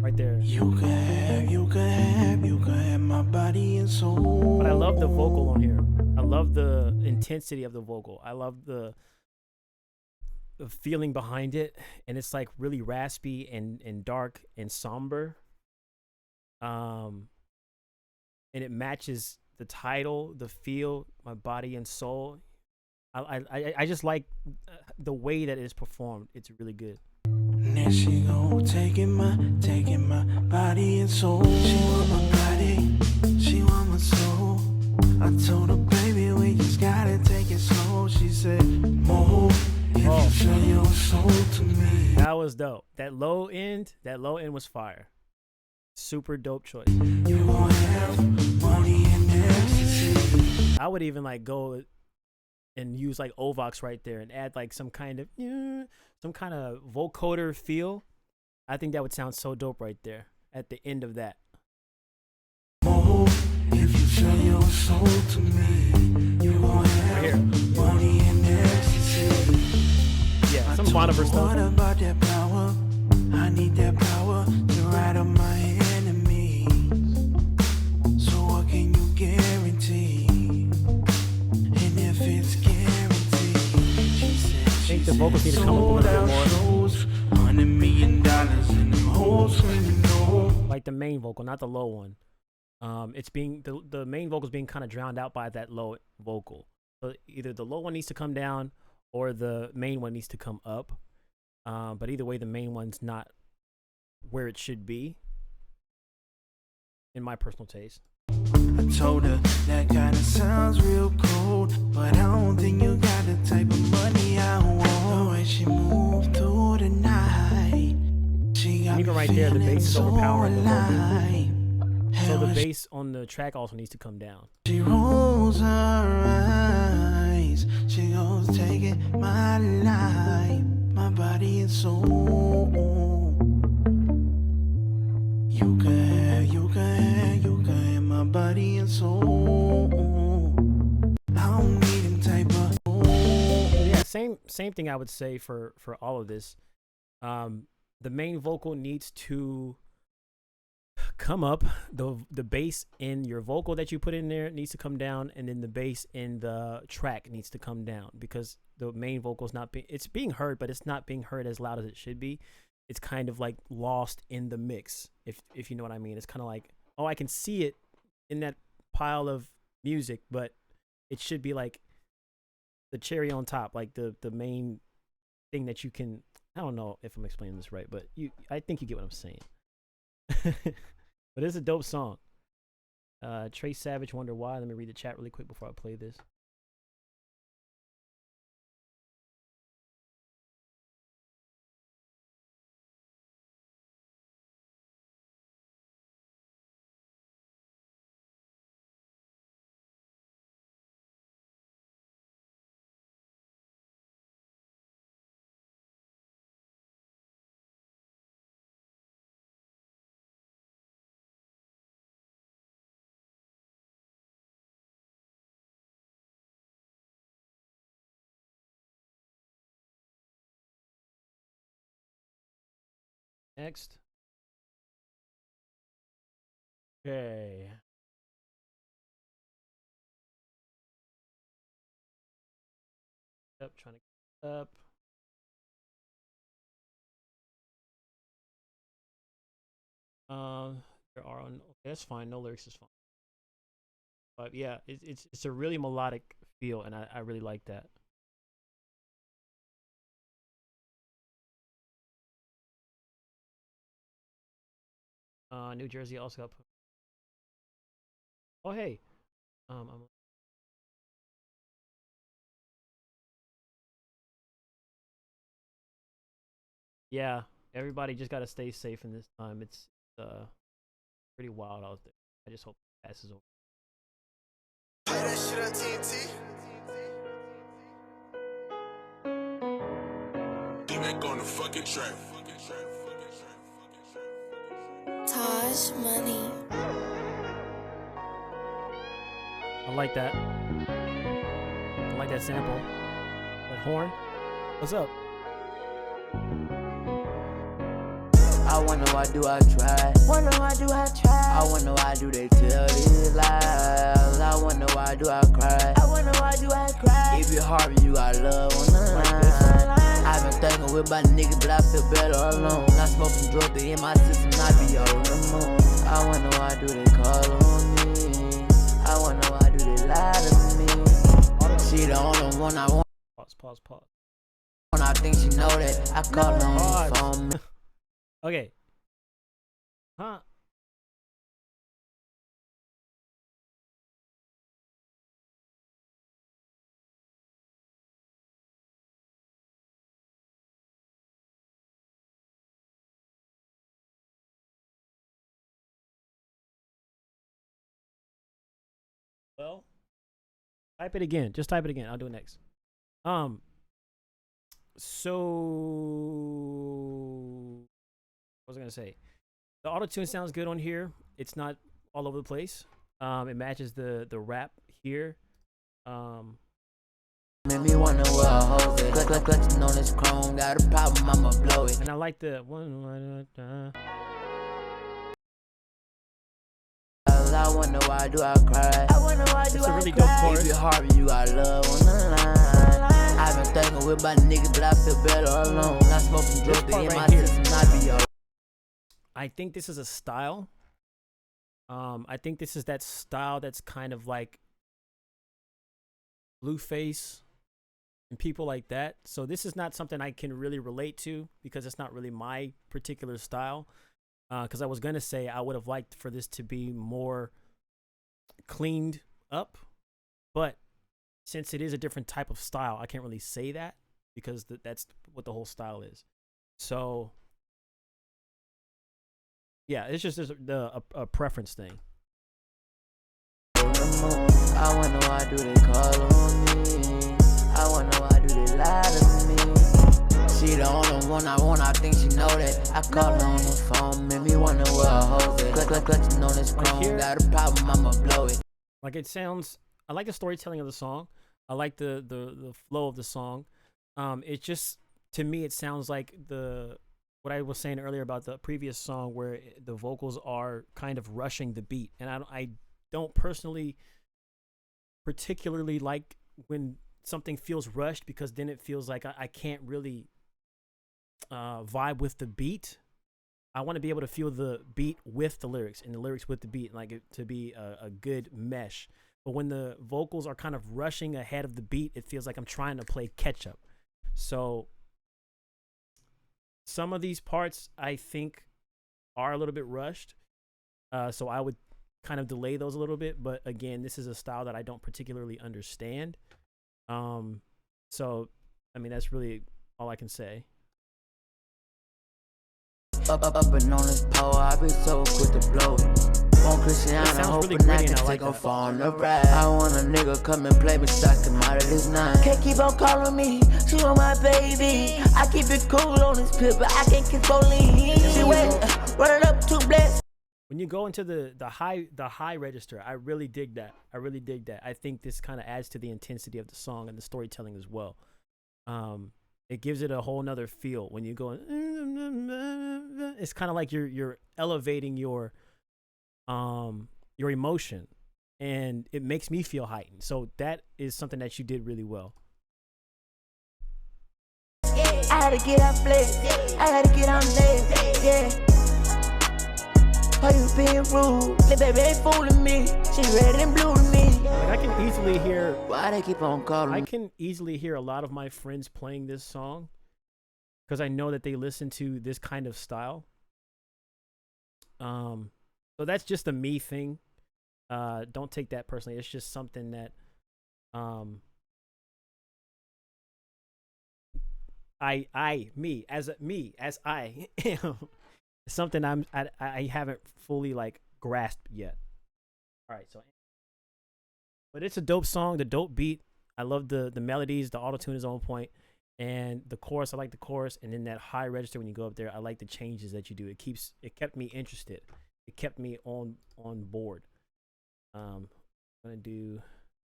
Right there. You can have my body and soul. But I love the vocal on here. I love the intensity of the vocal. I love the feeling behind it, and it's like really raspy and dark and somber. And it matches the title, the feel, my body and soul. I just like the way that it is performed. It's really good. There she go, taking my body and soul. She want my body, she want my soul. I told her, baby, we just gotta take it slow. She said, move if you sell your soul to me. That was dope. That low end was fire. Super dope choice. You gon' have money and ecstasy. I would even like go and use like Ovox right there and add like some kind of vocoder feel. I think that would sound so dope right there at the end of that. Move if you sell your soul to me. You gon' have money and ecstasy. Yeah, some Boniver What stuff. about that power? I need that power to ride on my enemies. So what can you guarantee? And if it's guaranteed, she said, I think the vocals need to come up a little bit more. $100 million in them holes screaming no. Like the main vocal, not the low one. It's being the main vocal is being kind of drowned out by that low vocal. So either the low one needs to come down or the main one needs to come up. But either way, the main one's not where it should be, in my personal taste. I told her that kinda sounds real cold, but I don't think you got the type of money I want. The way she moved through the night, she got And even me right there, the bass is feeling overpowering the vocal. alive. So And the when bass on the track also needs to come down. she rolls her eyes, she goes taking my life, my body and soul. You can, my body and soul. I don't need them type of. Yeah, same thing I would say for all of this. The main vocal needs to come up. The bass in your vocal that you put in there needs to come down, and then the bass in the track needs to come down because the main vocal is it's being heard, but it's not being heard as loud as it should be. It's kind of like lost in the mix, if you know what I mean. It's kind of like, oh, I can see it in that pile of music, but it should be like the cherry on top, like the main thing that you can. I don't know if I'm explaining this right, but I think you get what I'm saying. But it's a dope song. Trey Savage, wonder why. Let me read the chat really quick before I play this. Next. Okay. Yep, trying to get up. There are okay, that's fine. No lyrics is fine. But yeah, it's a really melodic feel, and I really like that. New Jersey also got put. Oh hey, I'm yeah. Everybody just gotta stay safe in this time. It's pretty wild out there. I just hope it passes over. Play that shit on TNT. D-Mac on the fucking track. Taj Money. I like that. I like that sample. That horn. What's up? I wonder why do I try? Wonder why do I try? I wonder why do they tell these lies? I wonder why do I cry? I wonder why do I cry? If you're hard, you got love on the line. I've been thinking with my niggas, but I feel better alone. Not smoking drugs in my system, I be over the moon. I wonder why do they call on me? I wonder why do they lie to me? She the only one I want. Pause. I think she know that. I call her on the phone. Okay. Huh? Well, type it again. Just type it again. I'll do it next. So what was I gonna say? The auto tune sounds good on here. It's not all over the place. It matches the rap here. Made me wonder where I hold it. Clutching on this chrome, got a problem, I'ma blow it. And I like the one. I wonder why do I cry? I wonder why do It's a I really dope cry? chorus. If you're hard, you got love on the line. I've been thinking with my niggas, but I feel better alone. Not smoking drugs part in right my here. system, I be over. I think this is a style. I think this is that style that's kind of like Blueface and people like that. So this is not something I can really relate to because it's not really my particular style. Because I was gonna say I would have liked for this to be more cleaned up, but since it is a different type of style, I can't really say that because that's what the whole style is. So yeah, it's just a preference thing. I wonder why do they call on me? I wonder why do they lie to me? She the only one I want, I think she know that. I call her on the phone, made me wonder where I hold it. Clutching on this chrome, here- got a problem, I'ma blow it. Like it sounds, I like the storytelling of the song. I like the flow of the song. It just, to me, it sounds like what I was saying earlier about the previous song where the vocals are kind of rushing the beat, and I don't personally particularly like when something feels rushed because then it feels like I can't really vibe with the beat. I want to be able to feel the beat with the lyrics and the lyrics with the beat, like it to be a good mesh. But when the vocals are kind of rushing ahead of the beat, it feels like I'm trying to play catch up. So some of these parts I think are a little bit rushed. So I would kind of delay those a little bit. But again, this is a style that I don't particularly understand. So I mean, that's really all I can say. Up and on this pole, I be so quick to blow it. Want Christiana, sounds hoping really I gritty, can and I like take her that. far on the ride. I want a nigga come and play me, suck him out of this night. Can't keep on calling me, she want my baby. I keep it cool on this pill, but I can't control it. She wait, run it up too blessed. When you go into the high register, I really dig that. I think this kind of adds to the intensity of the song and the storytelling as well. it gives it a whole nother feel when you go. It's kind of like you're elevating your emotion, and it makes me feel heightened. So that is something that you did really well. I had to get out flex. I had to get on leg. Yeah. Why you being rude? The baby ain't fooling me. She red and blue to me. Like I can easily hear. Why they keep on calling I me? can easily hear a lot of my friends playing this song because I know that they listen to this kind of style. So that's just a me thing. Don't take that personally. It's just something that me as I am something I haven't fully like grasped yet. All right, so but it's a dope song, the dope beat. I love the melodies, the auto tune is on point, and the chorus. I like the chorus, and then that high register when you go up there. I like the changes that you do. It kept me interested. It kept me on board. I'm gonna do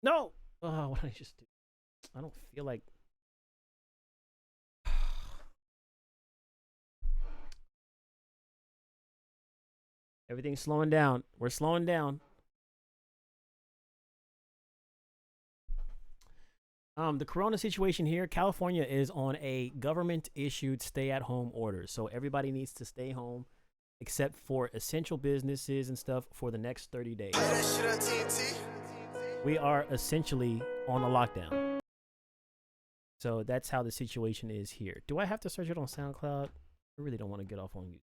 no. Oh, what did I just do? I don't feel like. Everything's slowing down. We're slowing down. The corona situation here, California is on a government-issued stay-at-home order, so everybody needs to stay home, except for essential businesses and stuff, for the next 30 days. Play that shit on TNT. We are essentially on a lockdown. So that's how the situation is here. Do I have to search it on SoundCloud? I really don't want to get off on YouTube.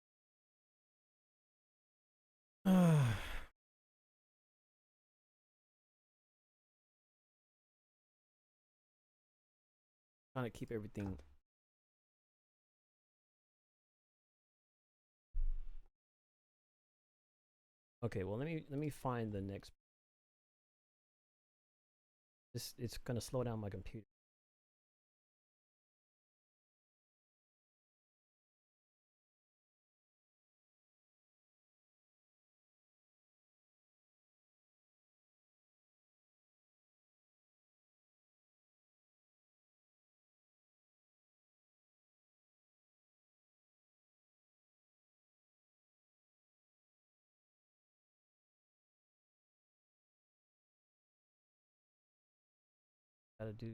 Trying to keep everything. Okay, well let me find the next. It's gonna slow down my computer. Gotta do.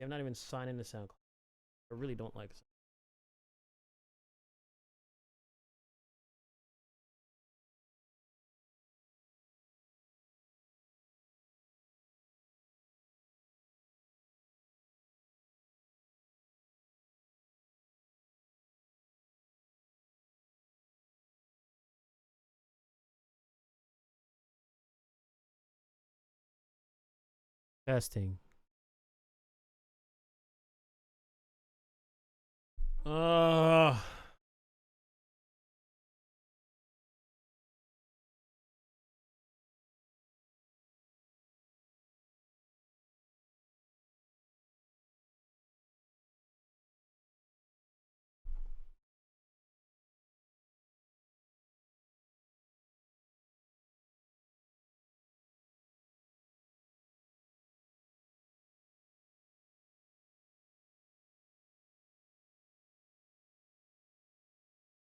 I'm not even signing to SoundCloud. I really don't like it. Testing. Uh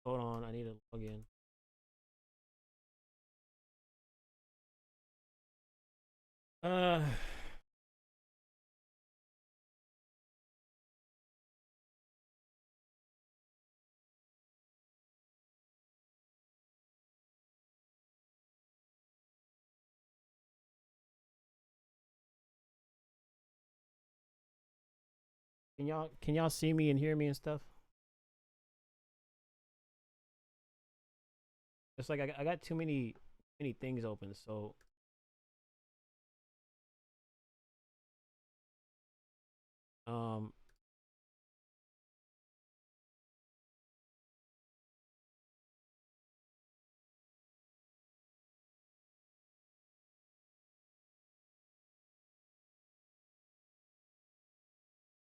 Hold on, I need to log in. Uh can y'all see me and hear me and stuff? It's like I got too many things open, so um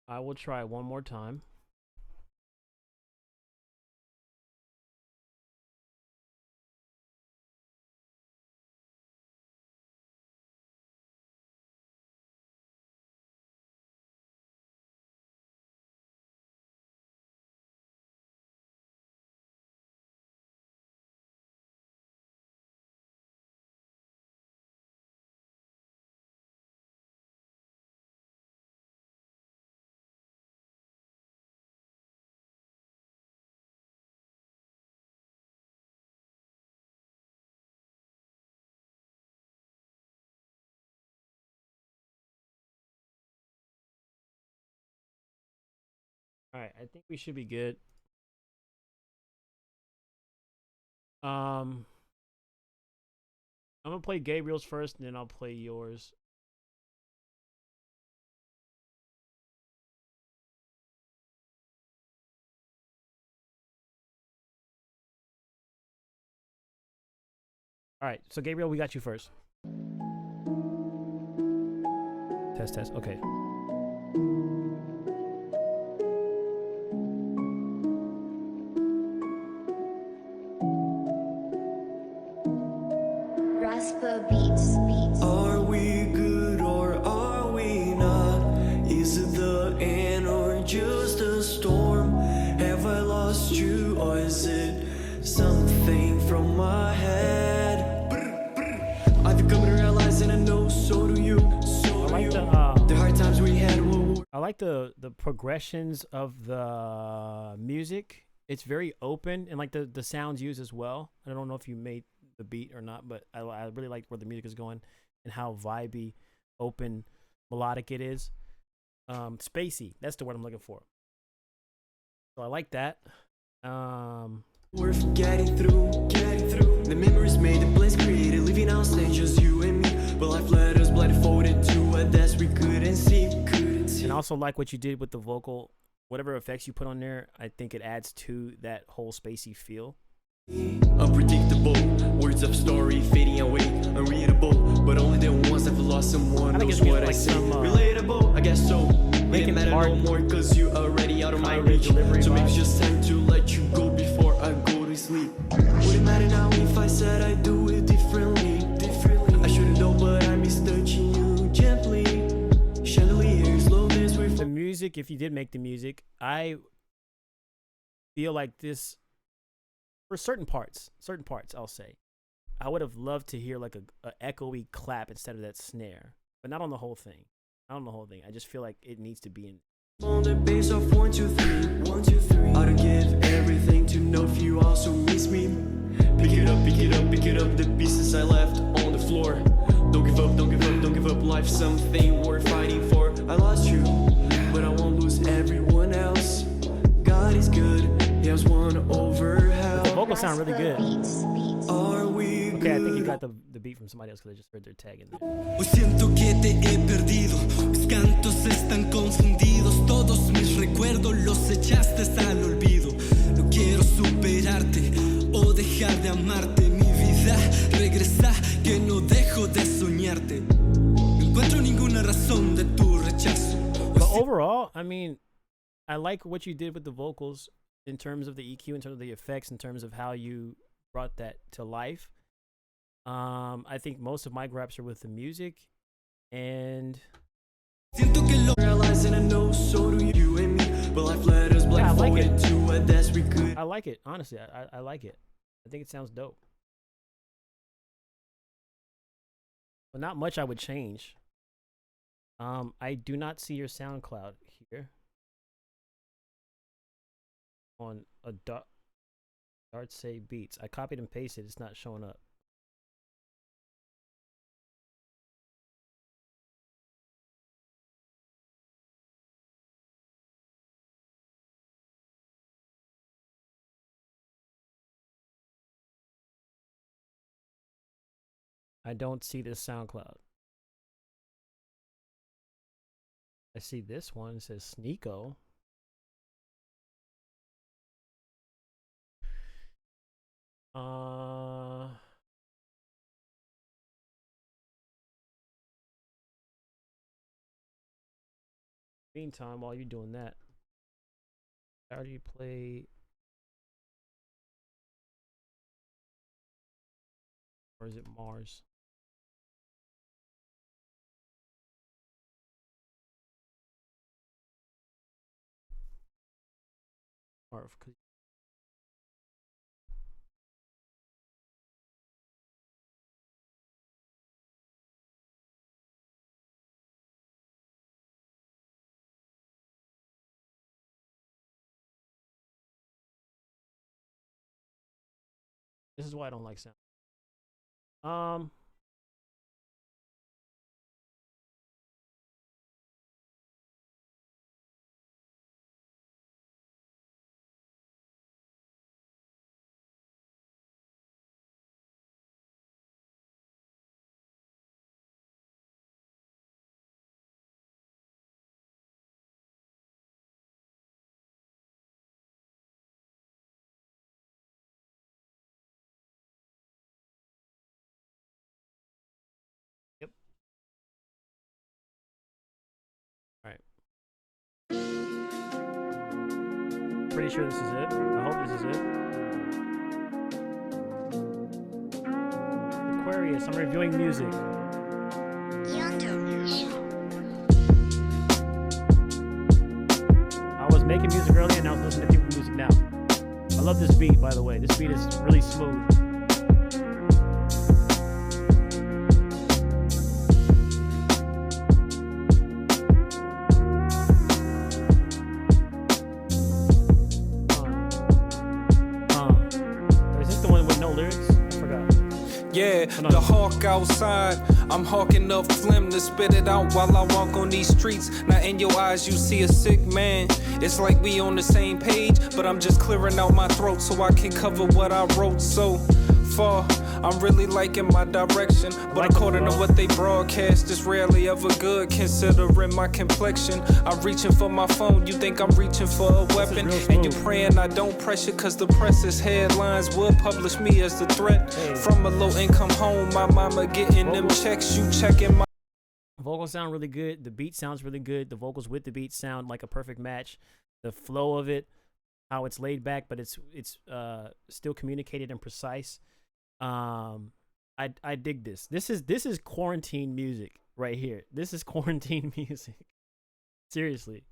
I will try one more time. All right, I think we should be good. Um, I'm gonna play Gabriel's first, and then I'll play yours. All right, so Gabriel, we got you first. Test, test. Okay. Raspa beats. Are we good or are we not? Is it the end or just a storm? Have I lost you or is it something from my head? I've come to realize and I know so do you. So do you. The hard times we had. I like the progressions of the music. It's very open, and like the sounds used as well. I don't know if you made the beat or not, but I really like where the music is going and how vibey, open, melodic it is. Spacey, that's the word I'm looking for. So I like that. Worth getting through. The memories made, the place created, living on stage just you and me. But life let us blindfolded to a desk we couldn't see. And I also like what you did with the vocal, whatever effects you put on there. I think it adds to that whole spacey feel. Unpredictable, words of story fading away, unreadable, but only the ones that have lost someone I think knows it's what like I say. some, Relatable, I guess so. Linkin It matter Park no more cause you already out of my kind of reach. delivery So maybe vibe. it's just time to let you go before I go to sleep. Would it matter now if I said I do it differently? I should've known, but I miss touching you gently. Chandeliers, slow dance with The music, if you did make the music, I feel like this, for certain parts, I'll say, I would have loved to hear like a echoey clap instead of that snare, but not on the whole thing. Not on the whole thing. I just feel like it needs to be in. on the bass of 1, 2, 3, 1, 2, 3. I'd give everything to know if you also miss me. Pick it up, pick it up, pick it up. The pieces I left on the floor. Don't give up, don't give up, don't give up. Life's something worth fighting for. I lost you, but I won't lose everyone else. God is good, he has won over hell. The vocals sound really good. Are we Okay, I think you good? got the beat from somebody else because I just heard their tag in there. Hoy siento que te he perdido, mis cantos están confundidos, todos mis recuerdos los echaste al olvido. No quiero superarte o dejar de amarte, mi vida regresa que no dejo de soñarte. No encuentro ninguna razón de tu rechazo. But overall, I mean, I like what you did with the vocals in terms of the EQ, in terms of the effects, in terms of how you brought that to life. I think most of my gripes are with the music, and Siento que lo Realizing I know so do you and me. But life let us Yeah, I like blindfolded to a desk we could. I like it. Honestly, I like it. I think it sounds dope. But not much I would change. I do not see your SoundCloud here on a Dart Say Beats. I copied and pasted. It's not showing up. I don't see this SoundCloud. I see this one. It says Sneeko. Meantime, while you're doing that, I already play. Or is it Mars? Or this is why I don't like sound. sure this is it. I hope this is it. Aquarius, I'm reviewing music. I was making music earlier and I was listening to people's music now. I love this beat, by the way. This beat is really smooth. Is this the one with no lyrics? I forgot. Yeah, the hawk outside. I'm hawking up phlegm to spit it out while I walk on these streets. Now in your eyes you see a sick man. It's like we on the same page, but I'm just clearing out my throat so I can cover what I wrote so far. I'm really liking my direction, but according to what they broadcast, it's rarely ever good considering my complexion. I'm reaching for my phone, you think I'm reaching for a weapon, and you're praying I don't pressure cause the press's headlines would publish me as the threat. From a low-income home, my mama getting them checks, you checking my vocals sound really good. The beat sounds really good. The vocals with the beat sound like a perfect match. The flow of it, how it's laid back, but it's still communicated and precise. I dig this. This is quarantine music right here. This is quarantine music. Seriously.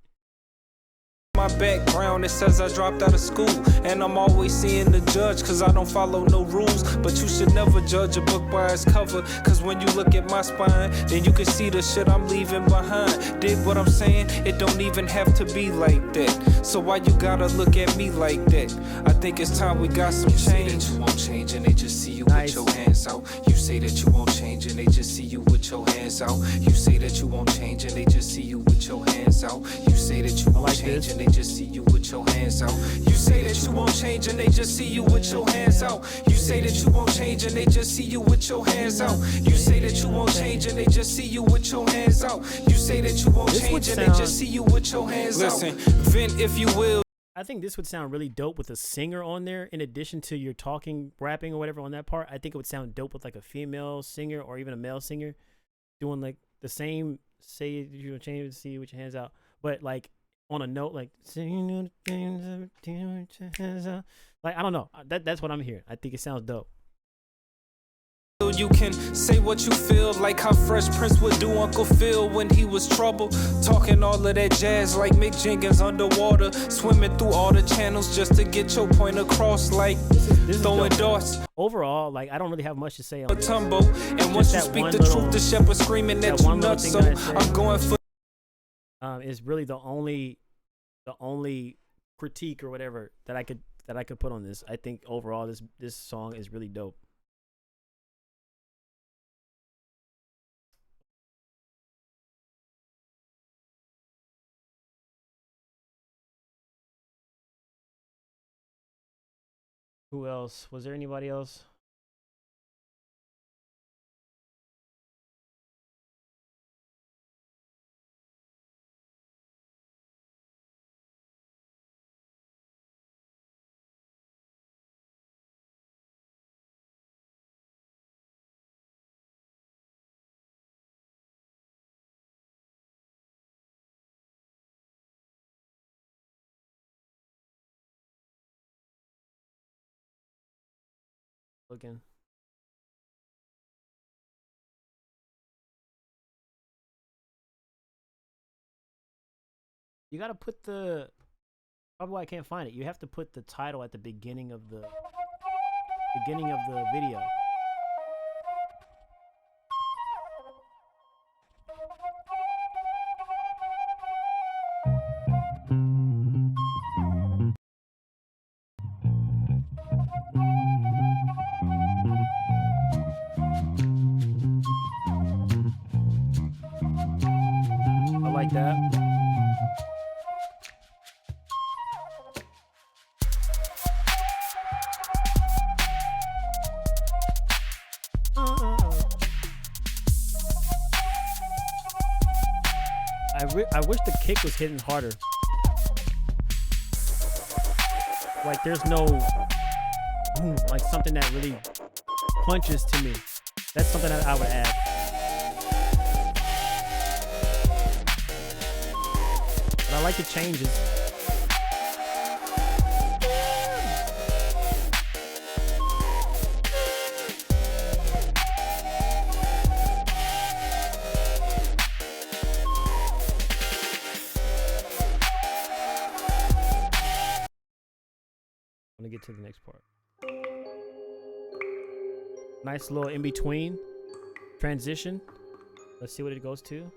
My background, it says I dropped out of school, and I'm always seeing the judge cause I don't follow no rules. But you should never judge a book by its cover, cause when you look at my spine, then you can see the shit I'm leaving behind. Dig what I'm saying? It don't even have to be like that. So why you gotta look at me like that? I think it's time we got some change. You won't change and they just see you with your hands out. You say that you won't change and they just see you with your hands out. You say that you won't change and they just see you with your hands out. You say that you won't change and they just see you with your hands out. You say that you won't change and they just see you with your hands out. You say that you won't change and they just see you with your hands out. You say that you won't change and they just see you with your hands out. You say that you won't change and they just see you with your hands out. Listen, vent if you will. I think this would sound really dope with a singer on there in addition to your talking, rapping or whatever on that part. I think it would sound dope with like a female singer or even a male singer doing like the same, say you change to see you with your hands out, but like on a note like like I don't know. That's what I'm hearing. I think it sounds dope. You can say what you feel, like how Fresh Prince would do Uncle Phil when he was troubled. Talking all of that jazz like Mick Jenkins underwater, swimming through all the channels just to get your point across, like this throwing darts. Overall, like I don't really have much to say on a tumble. And once you speak the truth, the shepherd screaming at you nuts. So I'm going for. Is really the only critique or whatever that I could put on this. I think overall this song is really dope. Who else? Was there anybody else? Looking. You gotta put the, probably why I can't find it. You have to put the title at the beginning of the video. I like that. I wish the kick was hitting harder. Like there's no like something that really punches to me. That's something that I would add. But I like the changes. get to the next part. Nice little in between transition. Let's see what it goes to.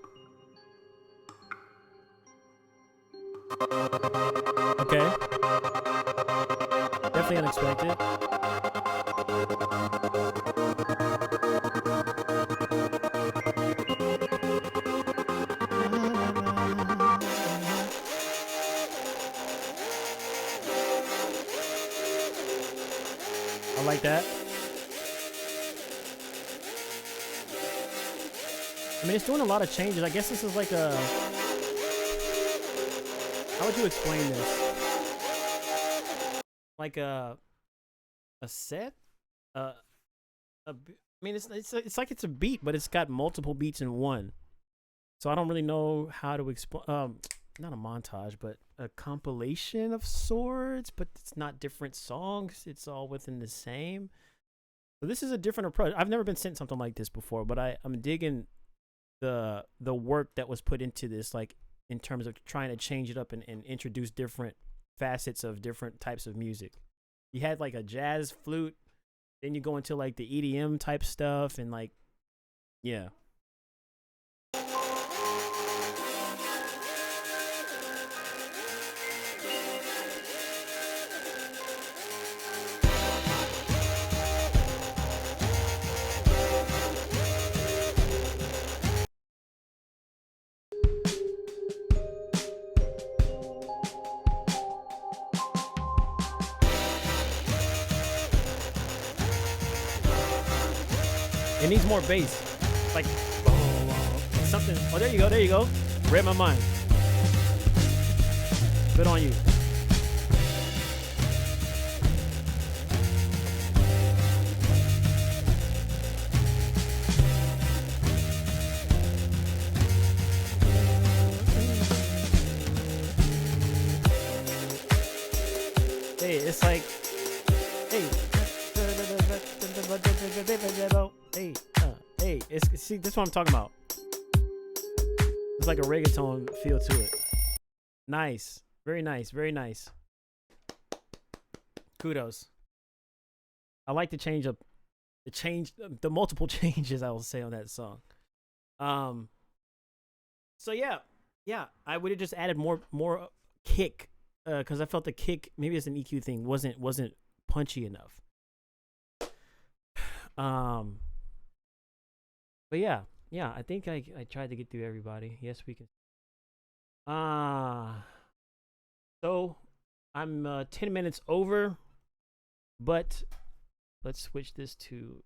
Okay. Definitely unexpected. I like that. I mean, it's doing a lot of changes. I guess this is like a... How would you explain this? Like a set? I mean, it's like it's a beat, but it's got multiple beats in one. So I don't really know how to explain... not a montage, but a compilation of sorts, but it's not different songs. It's all within the same. So this is a different approach. I've never been sent something like this before, but I'm digging the work that was put into this, like in terms of trying to change it up and introduce different facets of different types of music. You had like a jazz flute, then you go into like the EDM type stuff, and like, yeah. It needs more bass. Like, something. Oh, there you go. There you go. Read my mind. Good on you. Hey, it's like, hey. Hey, see, this is what I'm talking about. It's like a reggaeton feel to it. Nice. Very nice. Very nice. Kudos. I like the change up, the multiple changes I will say on that song. So yeah, I would have just added more kick, because I felt the kick, maybe it's an EQ thing, wasn't punchy enough. But yeah, I think I tried to get through everybody. Yes, we can. So I'm 10 minutes over, but let's switch this to.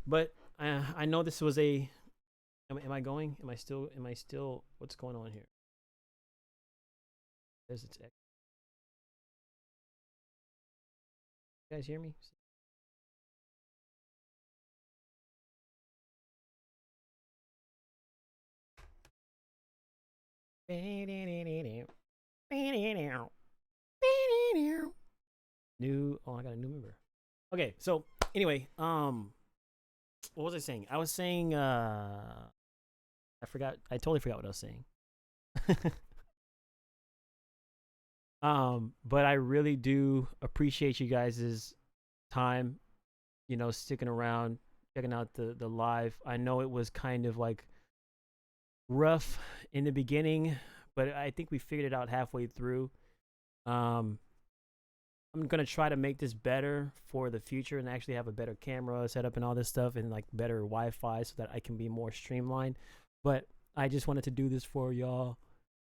But I know this was a. Am I going? Am I still? What's going on here? There's its. You guys hear me? New. Oh, I got a new member. Okay, so anyway, what was I saying? I was saying, I forgot. I totally forgot what I was saying. But I really do appreciate you guys' time, sticking around, checking out the live. I know it was kind of like rough in the beginning, but I think we figured it out halfway through. I'm gonna try to make this better for the future and actually have a better camera setup and all this stuff, and like better Wi-Fi so that I can be more streamlined. But I just wanted to do this for y'all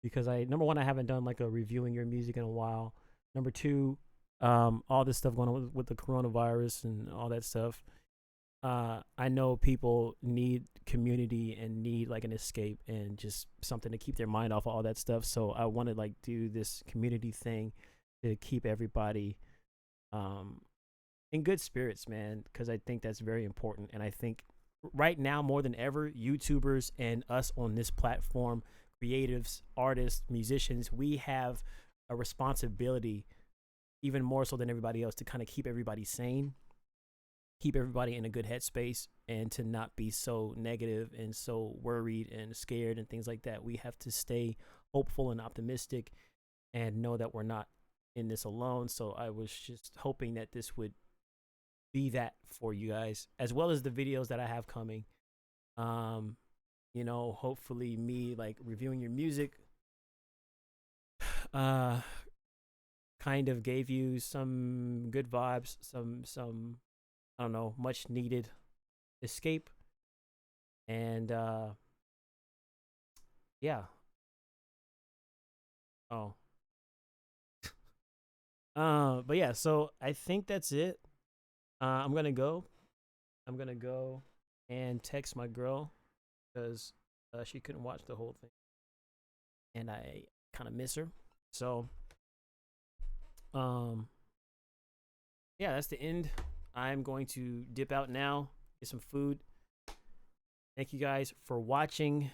because number one, I haven't done like a reviewing your music in a while. Number two, all this stuff going on with the coronavirus and all that stuff. I know people need community and need like an escape and just something to keep their mind off of all that stuff. So I want to like do this community thing to keep everybody in good spirits, man, because I think that's very important. And I think right now more than ever, YouTubers and us on this platform, creatives, artists, musicians, we have a responsibility even more so than everybody else to kind of keep everybody sane, keep everybody in a good headspace, and to not be so negative and so worried and scared and things like that. We have to stay hopeful and optimistic and know that we're not in this alone. So I was just hoping that this would be that for you guys, as well as the videos that I have coming. You know, hopefully me like reviewing your music kind of gave you some good vibes, some I don't know, much needed escape. And yeah. Oh. But yeah, so I think that's it. I'm gonna go. I'm gonna go and text my girl because she couldn't watch the whole thing, and I kind of miss her. So, yeah, that's the end. I'm going to dip out now, get some food. Thank you guys for watching.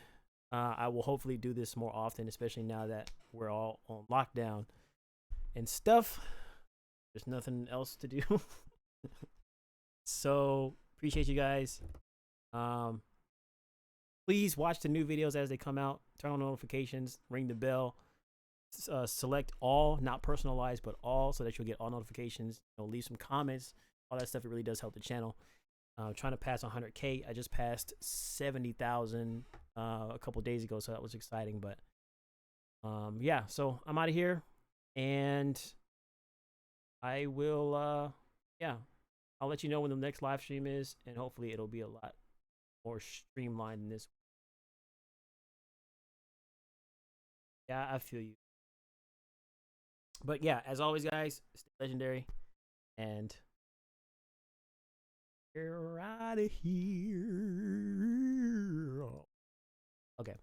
I will hopefully do this more often, especially now that we're all on lockdown and stuff. There's nothing else to do. So appreciate you guys. Please watch the new videos as they come out. Turn on notifications, ring the bell, select all, not personalized, but all, so that you'll get all notifications. You know, leave some comments, all that stuff. It really does help the channel. Trying to pass 100K. I just passed 70,000 a couple days ago, so that was exciting. But yeah, so I'm out of here, and I will yeah, I'll let you know when the next live stream is, and hopefully it'll be a lot more streamlined than this. Yeah, I feel you. But yeah, as always, guys, stay legendary, and we're out of here. Okay.